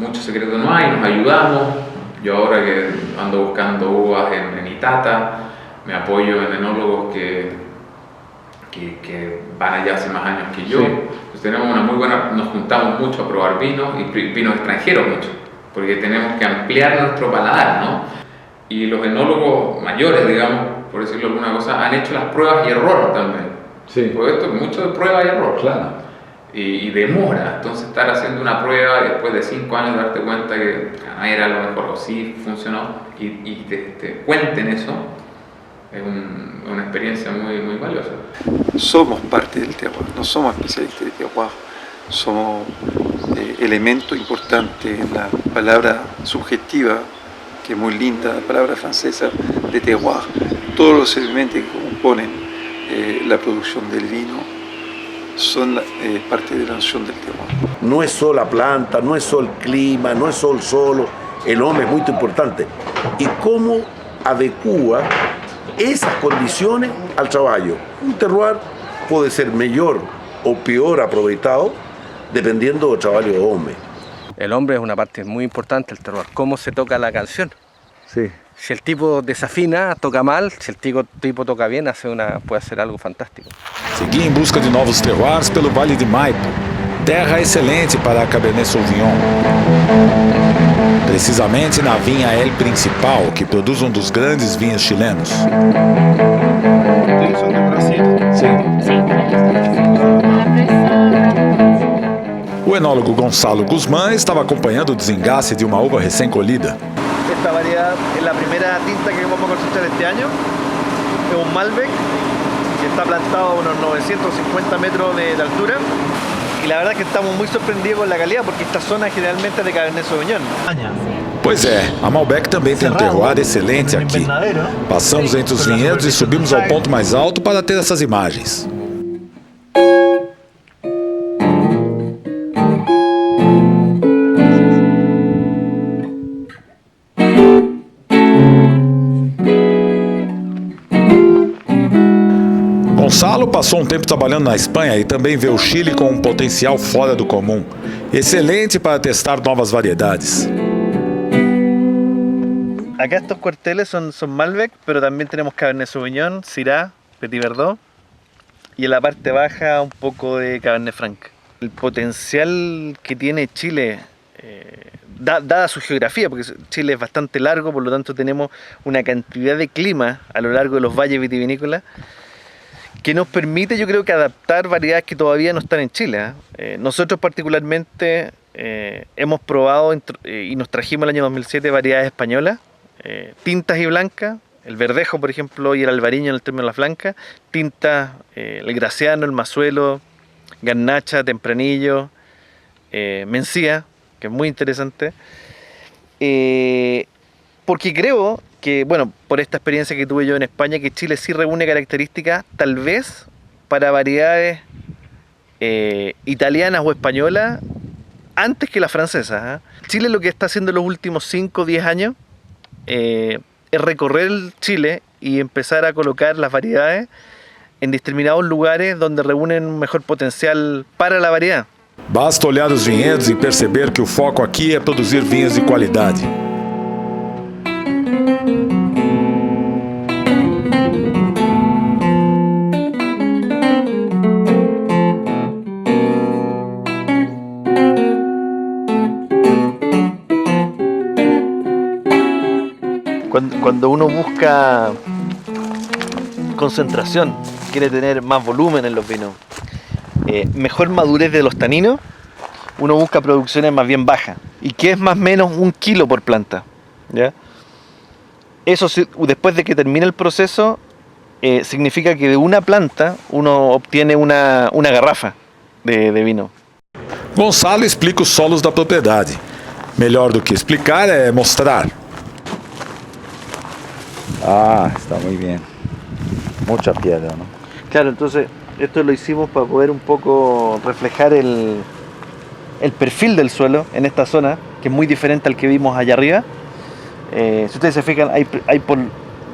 muchos secretos no hay, nos ayudamos. Yo ahora que ando buscando uvas en Itata, me apoyo en enólogos que van allá hace más años que yo. Sí. Pues tenemos una muy buena, nos juntamos mucho a probar vinos y vinos extranjeros mucho, porque tenemos que ampliar nuestro paladar, ¿no? Y los enólogos mayores, digamos, por decirlo alguna cosa, han hecho las pruebas y error también. Sí. Porque esto es mucho de prueba y error. Claro. Y demora. Entonces estar haciendo una prueba y después de 5 años darte cuenta que no era lo mejor o sí funcionó y te cuenten eso, es una experiencia muy valiosa. Somos parte del terroir, no somos especialistas de terroir, somos elemento importante en la palabra subjetiva, que es muy linda, la palabra francesa de terroir. Todos los elementos que componen la producción del vino son parte de la noción del terroir. No es solo la planta, no es solo el clima, no es solo el suelo, el hombre es muy importante. Y cómo adecua esas condiciones al trabajo. Un terroir puede ser mejor o peor aprovechado dependiendo del trabajo del hombre. El hombre es una parte muy importante del terroir, cómo se toca la canción. Sí. Si el tipo desafina, toca mal; si el tipo toca bien, puede hacer algo fantástico. Segui em busca de novos terroirs pelo Vale de Maipo, terra excelente para a Cabernet Sauvignon. Precisamente na vinha El Principal, que produz dos grandes vinhos chilenos. ¿Ustedes son de Brasil? Sí. O enólogo Gonçalo Guzmán estava acompanhando o desengace de uma uva recém-colhida. Esta variedad es la primera tinta que vamos a cosechar este año. Es un Malbec que está plantado a unos 950 metros de altura. Y la verdad es que estamos muy sorprendidos con la calidad, porque esta zona generalmente es de Cabernet Sauvignon. Pois é, a Malbec também tem um terroir excelente aqui. Passamos entre os vinhedos e subimos ao ponto mais alto para ter essas imagens. Gonçalo passou um tempo trabalhando na Espanha e também vê o Chile com um potencial fora do comum, excelente para testar novas variedades. Acá estos cuarteles son Malbec, pero también tenemos Cabernet Sauvignon, Syrah, Petit Verdot y en la parte baja un poco de Cabernet Franc. El potencial que tiene Chile, dada su geografía, porque Chile es bastante largo, por lo tanto tenemos una cantidad de clima a lo largo de los valles vitivinícolas que nos permite, yo creo, que adaptar variedades que todavía no están en Chile. Nosotros particularmente hemos probado y nos trajimos el año 2007 variedades españolas, tintas y blancas, el verdejo, por ejemplo, y el albariño en el término de las blancas, tintas, el graciano, el mazuelo, garnacha, tempranillo, mencía, que es muy interesante, porque creo que, bueno, por esta experiencia que tuve yo en España, que Chile sí reúne características tal vez para variedades italianas o españolas antes que las francesas. Chile lo que está haciendo en los últimos 5 o 10 años es recorrer Chile y empezar a colocar las variedades en determinados lugares donde reúnen un mejor potencial para la variedad. Basta olhar os vinhedos e perceber que o foco aqui é produzir vinhos de qualidade. Cuando uno busca concentración, quiere tener más volumen en los vinos, mejor madurez de los taninos, uno busca producciones más bien bajas. ¿Y qué es más o menos 1 kilo por planta? ¿ya? Eso, después de que termine el proceso, significa que de una planta uno obtiene una garrafa de vino. Gonçalo explica os solos da propriedade. Melhor do que explicar é mostrar. Ah, está muy bien. Mucha piedra, ¿no? Claro, entonces esto lo hicimos para poder un poco reflejar el perfil del suelo en esta zona, que es muy diferente al que vimos allá arriba. Si ustedes se fijan, hay por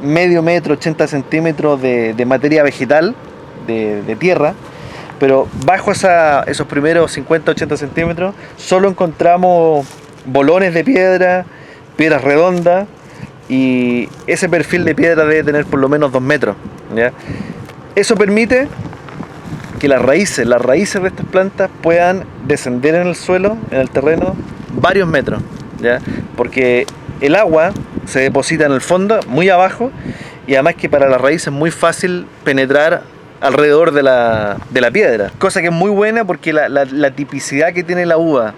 medio metro, 80 centímetros de materia vegetal, de tierra, pero bajo esos primeros 50-80 centímetros solo encontramos bolones de piedra, piedras redondas, y ese perfil de piedra debe tener por lo menos 2 metros, ¿ya? Eso permite que las raíces de estas plantas puedan descender en el suelo, en el terreno, varios metros, ¿ya? Porque el agua se deposita en el fondo, muy abajo, y además que para las raíces es muy fácil penetrar alrededor de la piedra, cosa que es muy buena porque la tipicidad que tiene la uva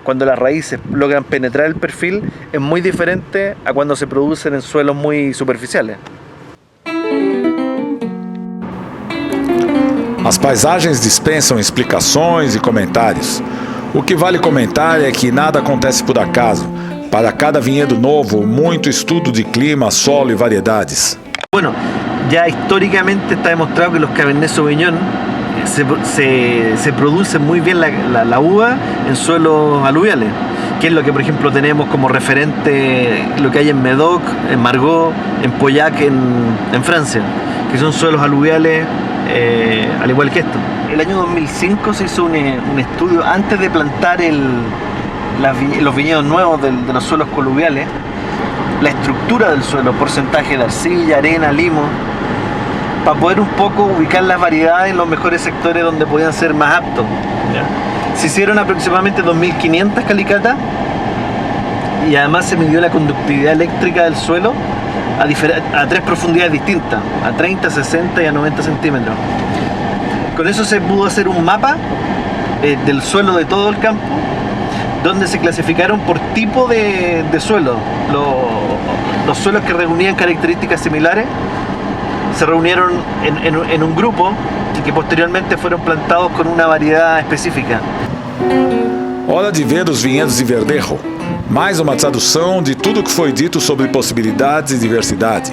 cuando las raíces logran penetrar el perfil es muy diferente a cuando se producen en suelos muy superficiales. As paisagens dispensam explicações e comentários. O que vale comentar é que nada acontece por acaso. Para cada vinhedo novo, muito estudo de clima, solo e variedades. Bueno, ya históricamente está demostrado que los Cabernet Sauvignon se produce muy bien la uva en suelos aluviales, que es lo que por ejemplo tenemos como referente lo que hay en Médoc, en Margaux, en Pauillac en Francia, que son suelos aluviales al igual que esto. El año 2005 se hizo un estudio antes de plantar los viñedos nuevos de los suelos coluviales, la estructura del suelo, porcentaje de arcilla, arena, limo, para poder un poco ubicar las variedades en los mejores sectores donde podían ser más aptos. ¿Ya? Se hicieron aproximadamente 2.500 calicatas y además se midió la conductividad eléctrica del suelo a 3 profundidades distintas, a 30, 60 y a 90 centímetros. Con eso se pudo hacer un mapa del suelo de todo el campo, donde se clasificaron por tipo de suelo. Los suelos que reunían características similares se reunieron en un grupo y que posteriormente fueron plantados con una variedad específica. Hora de ver os vinhedos de Verdejo. Mais uma tradução de tudo o que foi dito sobre possibilidades e diversidade.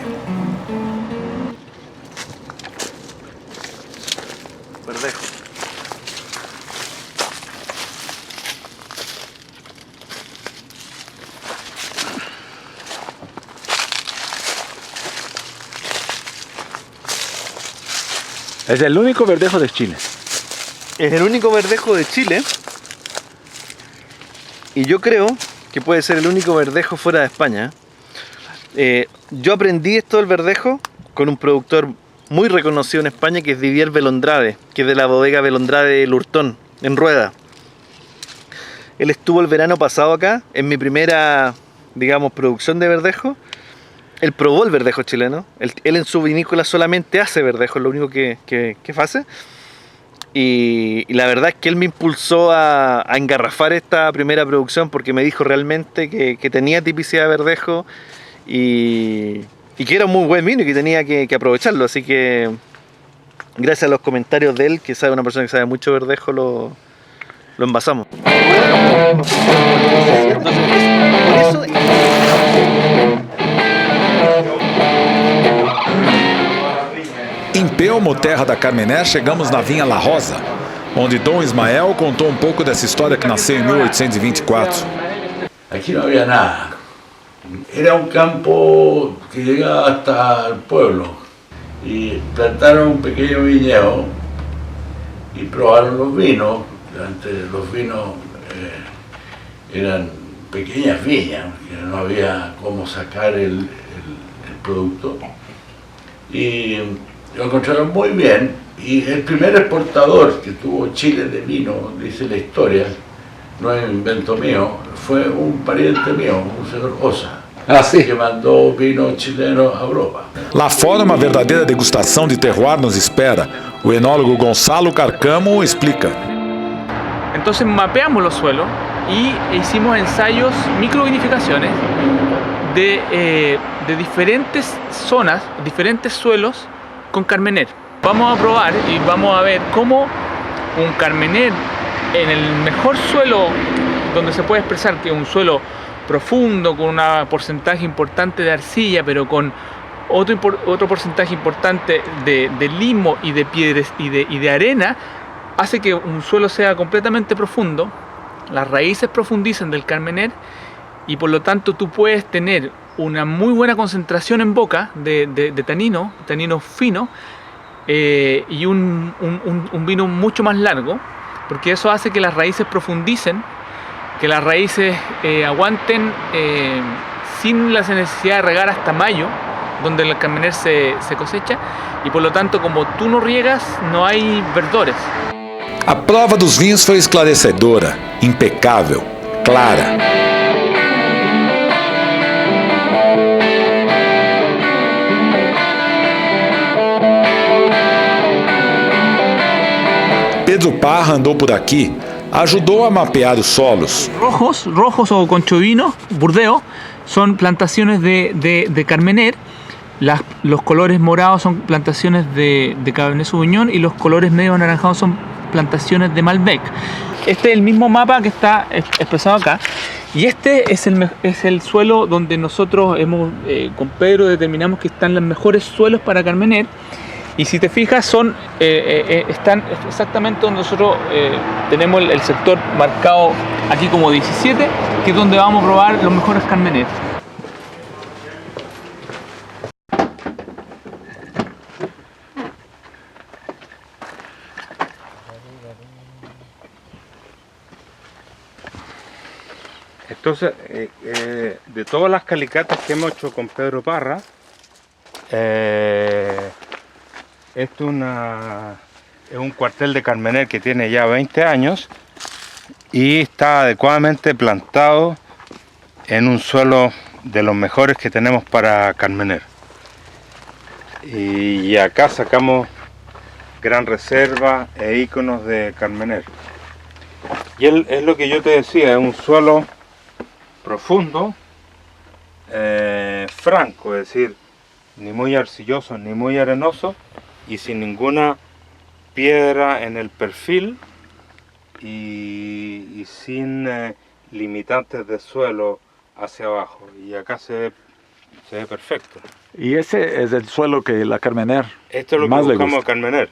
Verdejo. Es el único verdejo de Chile. Es el único verdejo de Chile y yo creo que puede ser el único verdejo fuera de España. Yo aprendí esto del verdejo con un productor muy reconocido en España que es Didier Belondrade, que es de la bodega Belondrade de Lurtón, en Rueda. Él estuvo el verano pasado acá, en mi primera, digamos, producción de verdejo. Él probó el verdejo chileno. Él en su vinícola solamente hace verdejo, es lo único que hace. Y la verdad es que él me impulsó a engarrafar esta primera producción porque me dijo realmente que tenía tipicidad de verdejo y que era un muy buen vino y que tenía que aprovecharlo. Así que gracias a los comentarios de él, que sabe una persona que sabe mucho verdejo, lo envasamos. Em Pelmo, terra da Carmener, chegamos na vinha La Rosa, onde Dom Ismael contou um pouco dessa história que nasceu em 1824. Aquí no había nada. Era un campo que llegaba hasta el pueblo y plantaron un pequeño viñedo y probaron los vinos. Antes los vinos eran pequeñas viñas, que no había cómo sacar el producto. Y lo encontraron muy bien y el primer exportador que tuvo Chile de vino, dice la historia, no es invento mío, fue un pariente mío, un señor Osa, que mandou vino chileno a Europa. Lá fora, uma verdadeira degustação de terroir nos espera. O enólogo Gonçalo Carcamo explica. Entonces mapeamos los suelos y hicimos ensayos, microvinificaciones de diferentes zonas, diferentes suelos con carmener. Vamos a probar y vamos a ver cómo un carmener en el mejor suelo donde se puede expresar, que es un suelo profundo con un porcentaje importante de arcilla, pero con otro porcentaje importante de limo y de piedras y de arena, hace que un suelo sea completamente profundo, las raíces profundicen del carmener y por lo tanto tú puedes tener una muy buena concentración en boca de tanino fino, y un vino mucho más largo, porque eso hace que las raíces profundicen, que las raíces aguanten sin la necesidad de regar hasta mayo, donde el carmener se cosecha, y por lo tanto, como tú no riegas, no hay verdores. A prova dos vinhos foi esclarecedora, impecável, clara. Pedro Parra andou por aqui, ajudou a mapear os solos. Rojos o conchovinos, Burdeos, son plantaciones de carmener. Los colores morados son plantaciones de Cabernet Sauvignon y los colores medio anaranjados son plantaciones de Malbec. Este es el mismo mapa que está expresado acá. Y este es el suelo donde nosotros con Pedro determinamos que están los mejores suelos para carmener. Y si te fijas, están exactamente donde nosotros tenemos el sector marcado aquí como 17, que es donde vamos a probar los mejores carmener. Entonces, de todas las calicatas que hemos hecho con Pedro Parra, esto es un cuartel de carmener que tiene ya 20 años y está adecuadamente plantado en un suelo de los mejores que tenemos para carmener. Y acá sacamos gran reserva e íconos de carmener. Y es lo que yo te decía, es un suelo profundo, franco, es decir, ni muy arcilloso ni muy arenoso y sin ninguna piedra en el perfil y sin limitantes de suelo hacia abajo, y acá se ve perfecto. Y ese es el suelo que la carmener Esto es lo más que buscamos le gusta. carmener.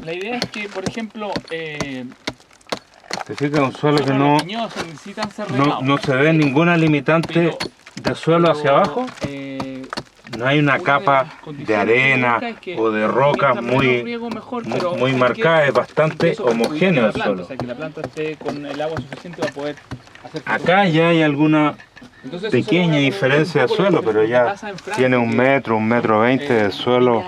La idea es que, por ejemplo, Te fijas, un suelo que no se ve ninguna limitante de suelo hacia abajo. No hay una capa de arena o de roca muy marcada, es bastante homogéneo el suelo. O sea, que la planta esté con el agua suficiente para poder hacer. Acá ya hay alguna pequeña diferencia de suelo, pero ya tiene 1 metro, 1,20 m de suelo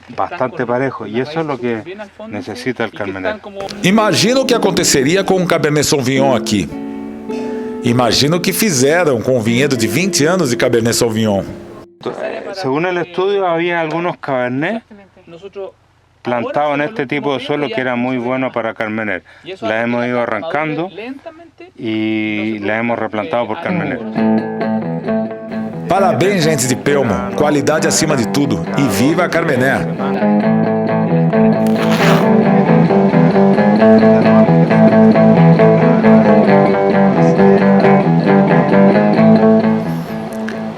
bastante parejo, y eso es lo que necesita el carmener. Imagina o que aconteceria com um Cabernet Sauvignon aqui. Imagina o que fizeram com um vinhedo de 20 anos de Cabernet Sauvignon. Según el estudio, había algunos cabernet plantados en este tipo de suelo que era muy bueno para carmener. La hemos ido arrancando y la hemos replantado por carmener. Parabéns, gente de Pelmo. Qualidade acima de tudo. E viva a Carmener!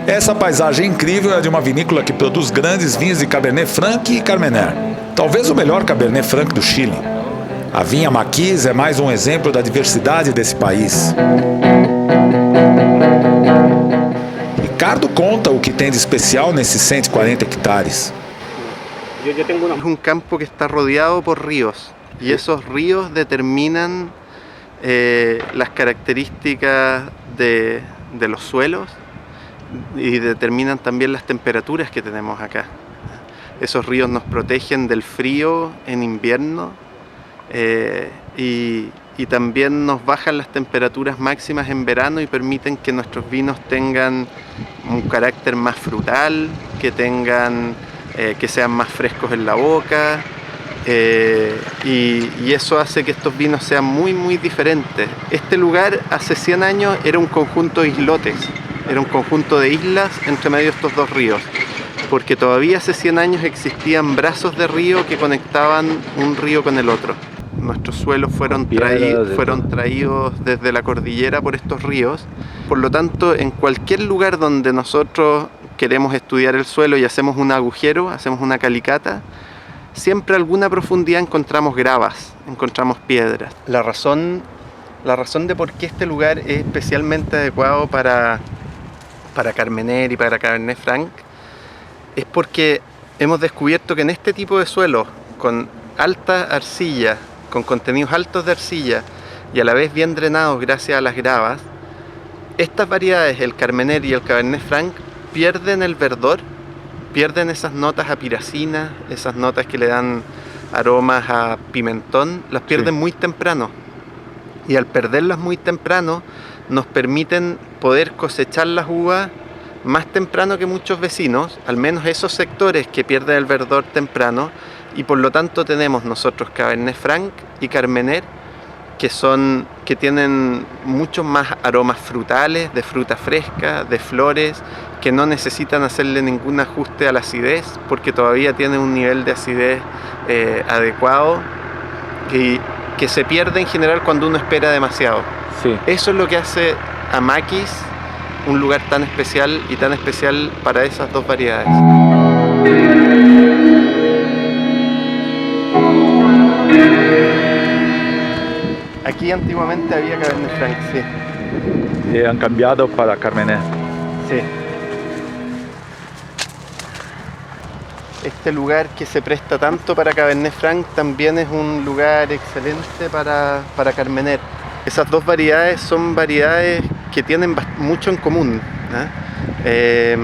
Essa paisagem incrível é de uma vinícola que produz grandes vinhos de Cabernet Franc e Carmener. Talvez o melhor Cabernet Franc do Chile. A vinha Maquis é mais um exemplo da diversidade desse país. Ricardo conta o que tem de especial nesses 140 hectares. Es un campo que está rodeado por ríos y esos ríos determinan las características de los suelos y determinan también las temperaturas que tenemos acá. Esos ríos nos protegen del frío en invierno y y también nos bajan las temperaturas máximas en verano y permiten que nuestros vinos tengan un carácter más frutal, que sean más frescos en la boca, y eso hace que estos vinos sean muy muy diferentes. Este lugar hace 100 años era un conjunto de islotes, era un conjunto de islas entre medio de estos dos ríos, porque todavía hace 100 años existían brazos de río que conectaban un río con el otro. Nuestros suelos fueron traídos desde la cordillera por estos ríos. Por lo tanto, en cualquier lugar donde nosotros queremos estudiar el suelo y hacemos un agujero, hacemos una calicata, siempre a alguna profundidad encontramos gravas, encontramos piedras. La razón de por qué este lugar es especialmente adecuado para Carmener y para Cabernet Franc es porque hemos descubierto que en este tipo de suelos, con alta arcilla, con contenidos altos de arcilla y a la vez bien drenados gracias a las gravas, estas variedades, el Carmener y el Cabernet Franc, pierden el verdor, pierden esas notas a piracina, esas notas que le dan aromas a pimentón, las pierden muy temprano. Y al perderlas muy temprano, nos permiten poder cosechar las uvas más temprano que muchos vecinos, al menos esos sectores que pierden el verdor temprano, y por lo tanto tenemos nosotros Cabernet Franc y Carmener que tienen muchos más aromas frutales, de fruta fresca, de flores, que no necesitan hacerle ningún ajuste a la acidez, porque todavía tienen un nivel de acidez adecuado y que se pierde en general cuando uno espera demasiado. Sí. Eso es lo que hace a Maquis un lugar tan especial y tan especial para esas dos variedades. Aquí antiguamente había Cabernet Franc, sí. Y han cambiado para Carmener. Sí. Este lugar que se presta tanto para Cabernet Franc también es un lugar excelente para Carmener. Esas dos variedades son variedades que tienen mucho en común, ¿eh?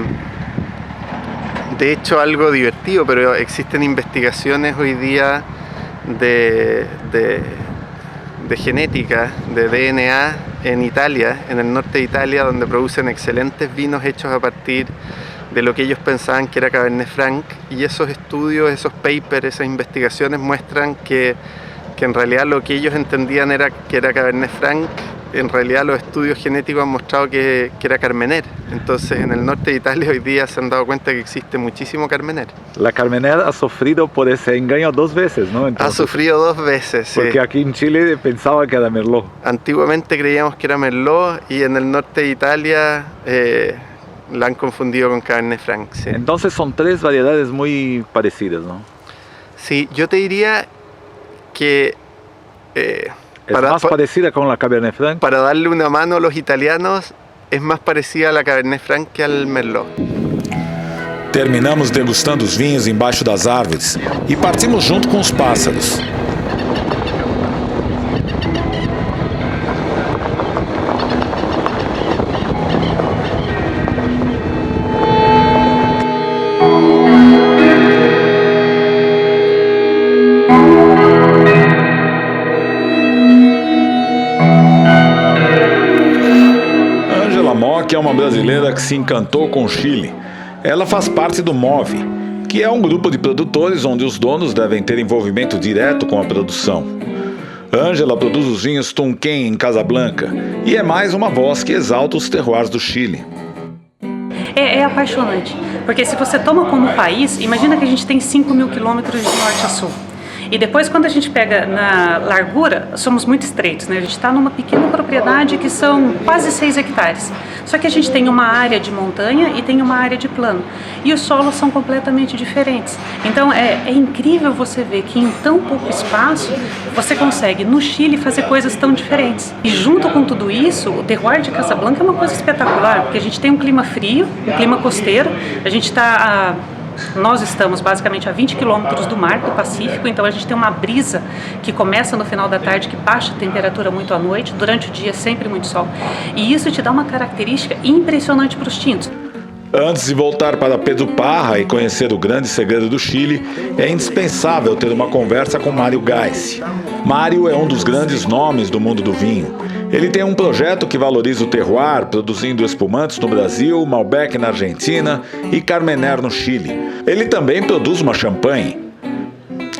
De hecho, algo divertido, pero existen investigaciones hoy día de genética, de DNA en Italia, en el norte de Italia, donde producen excelentes vinos hechos a partir de lo que ellos pensaban que era Cabernet Franc, y esos estudios, esos papers, esas investigaciones muestran que en realidad lo que ellos entendían que era Cabernet Franc, en realidad los estudios genéticos han mostrado que era Carmener. Entonces en el norte de Italia hoy día se han dado cuenta que existe muchísimo Carmener. La Carmener ha sufrido por ese engaño 2 veces, ¿no? Entonces, ha sufrido 2 veces, sí. Porque aquí en Chile pensaba que era Merlot. Antiguamente creíamos que era Merlot y en el norte de Italia la han confundido con Cabernet Franc. Sí. Entonces son 3 variedades muy parecidas, ¿no? Sí, yo te diría que... ¿Es más parecida con la Cabernet Franc? Para darle una mano a los italianos, es más parecida a la Cabernet Franc que al Merlot. Terminamos degustando os vinhos embaixo das árvores e partimos junto com os pássaros. Que é uma brasileira que se encantou com o Chile. Ela faz parte do MOVE, que é um grupo de produtores onde os donos devem ter envolvimento direto com a produção. Ângela produz os vinhos Tunquén em Casablanca e é mais uma voz que exalta os terroirs do Chile. É apaixonante, porque se você toma como país, imagina que a gente tem 5.000 quilômetros de norte a sul. E depois, quando a gente pega na largura, somos muito estreitos, né? A gente está numa pequena propriedade que são quase 6 hectares. Só que a gente tem uma área de montanha e tem uma área de plano. E os solos são completamente diferentes. Então é incrível você ver que em tão pouco espaço você consegue, no Chile, fazer coisas tão diferentes. E junto com tudo isso, o terroir de Casablanca é uma coisa espetacular, porque a gente tem um clima frio, um clima costeiro, a gente está Nós estamos basicamente a 20 quilômetros do mar, do Pacífico, então a gente tem uma brisa que começa no final da tarde, que baixa a temperatura muito à noite, durante o dia sempre muito sol. E isso te dá uma característica impressionante para os tintos. Antes de voltar para Pedro Parra e conhecer o grande segredo do Chile, é indispensável ter uma conversa com Mário Gais. Mário é um dos grandes nomes do mundo do vinho. Ele tem um projeto que valoriza o terroir, produzindo espumantes no Brasil, Malbec na Argentina e Carmener no Chile. Ele também produz uma champanhe.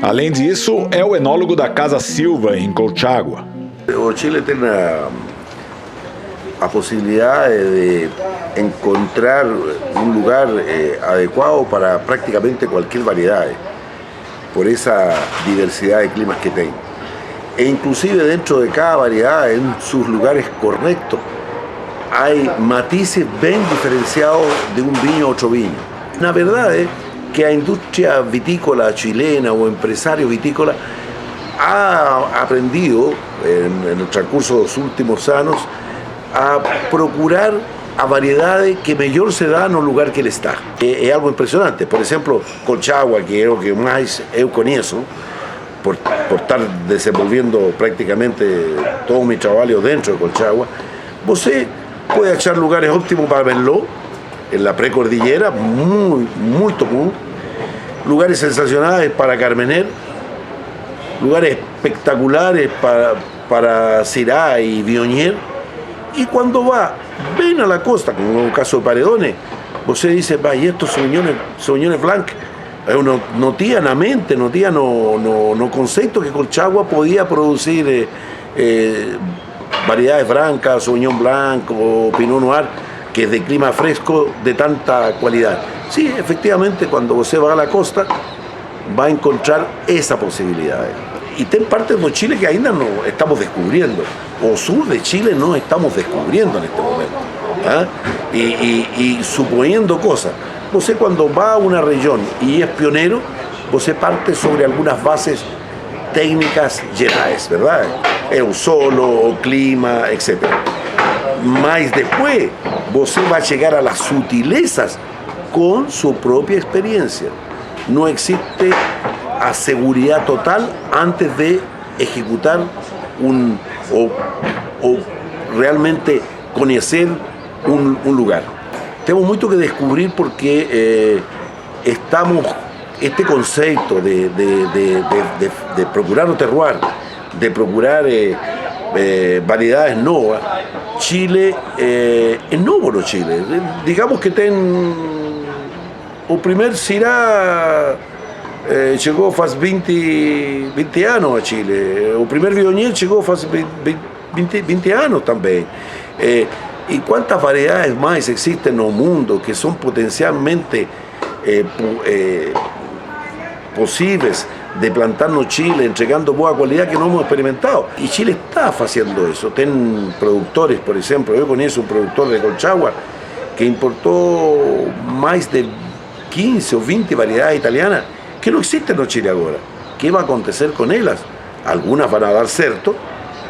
Além disso, é o enólogo da Casa Silva, em Colchagua. O Chile tem a possibilidade de encontrar um lugar adequado para praticamente qualquer variedade, por essa diversidade de climas que tem. E inclusive dentro de cada variedad, en sus lugares correctos, hay matices bien diferenciados de un viño a otro viño. La verdad es que la industria vitícola chilena o empresario vitícola ha aprendido en el transcurso de los últimos años a procurar a variedades que mejor se dan en el lugar que él está. Es algo impresionante. Por ejemplo, Colchagua, que es lo que más yo conozco, por estar desenvolviendo prácticamente todo mi trabajo dentro de Colchagua, você puede achar lugares óptimos para Merlot, en la precordillera, muy común, lugares sensacionales para Carmener, lugares espectaculares para Syrah y Viognier, y cuando va ven a la costa, como en el caso de Paredones, você dice, va, y estos Sauvignones Blancs, uno no tenía na mente, no tenía no concepto que Colchagua podía producir variedades brancas, Sauvignon Blanc o Pinot Noir, que es de clima fresco, de tanta cualidad. Sí, efectivamente, cuando usted va a la costa, va a encontrar esa posibilidad. Y tem partes de Chile que ainda no estamos descubriendo, o sur de Chile no estamos descubriendo en este momento. ¿Ah? Y suponiendo cosas. Você cuando va a una región y es pionero, você parte sobre algunas bases técnicas gerais, ¿verdad? El solo, o clima, etc. Mas después, você va a llegar a las sutilezas con su propia experiencia. No existe a seguridad total antes de ejecutar o realmente conocer un lugar. Tenemos mucho que descubrir porque este concepto de procurar un terroir, de procurar variedades novas, Chile es novo no Chile. Digamos que o primer Syrah llegó hace 20 años a Chile, o primer Viognier llegó hace 20 años también. ¿Y cuántas variedades más existen en el mundo que son potencialmente posibles de plantar en Chile, entregando buena calidad que no hemos experimentado? Y Chile está haciendo eso. Ten productores, por ejemplo, yo conozco un productor de Colchagua que importó más de 15 o 20 variedades italianas que no existen en Chile ahora. ¿Qué va a acontecer con ellas? Algunas van a dar cierto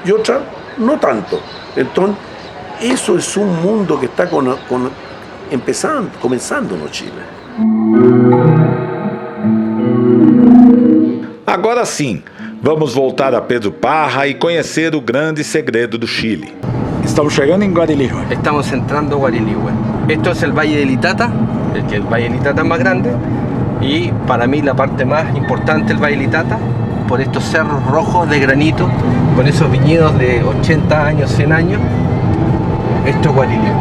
y otras no tanto. Entonces, eso es un mundo que está comenzando no Chile. Agora sim, vamos voltar a Pedro Parra e conhecer o grande segredo do Chile. Estamos chegando em Guariligüe. Estamos entrando a Guariligüe. Esto es el Valle del Itata, el Valle del Itata es más grande, y para mí la parte más importante del Valle del Itata, por estos cerros rojos de granito, con esos viñedos de 80 años, 100 años, esto es Guariligüe.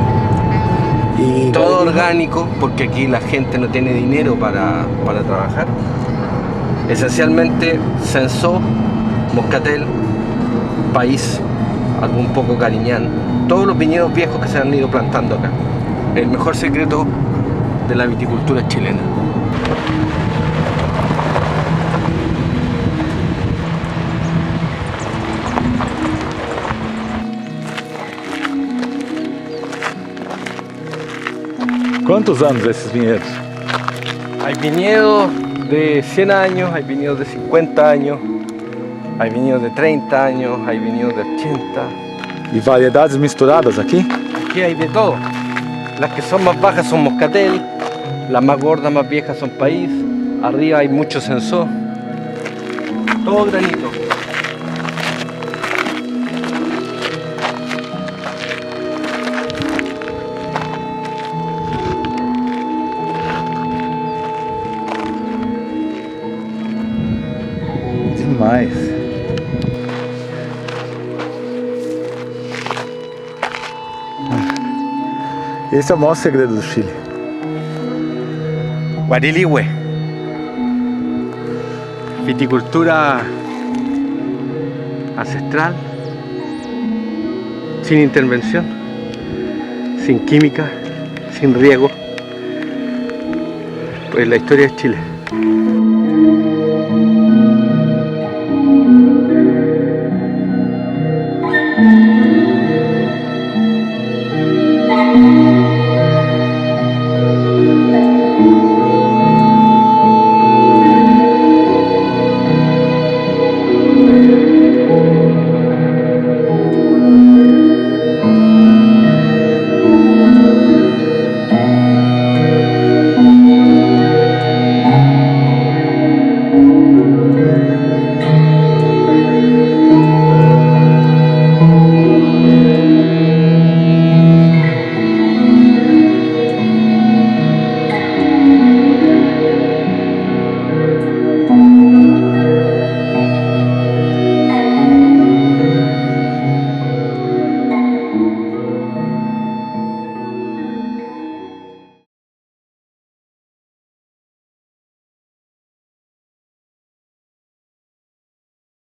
Todo orgánico, porque aquí la gente no tiene dinero para trabajar. Esencialmente Cinsault, Moscatel, País, algún poco Cariñán. Todos los viñedos viejos que se han ido plantando acá. El mejor secreto de la viticultura chilena. ¿Cuántos años esses viñedos? Hay viñedos de 100 años, hay viñedos de 50 años, hay viñedos de 30 años, hay viñedos de 80. ¿Y variedades misturadas aquí? Aquí hay de todo. Las que son más bajas son Moscatel, las más gordas, más viejas son País, arriba hay mucho Cinsault, todo granito. demais. Esse é o maior segredo do Chile. Guarilihue. Viticultura ancestral, sin intervención, sin química, sin riego. Pues la historia es Chile.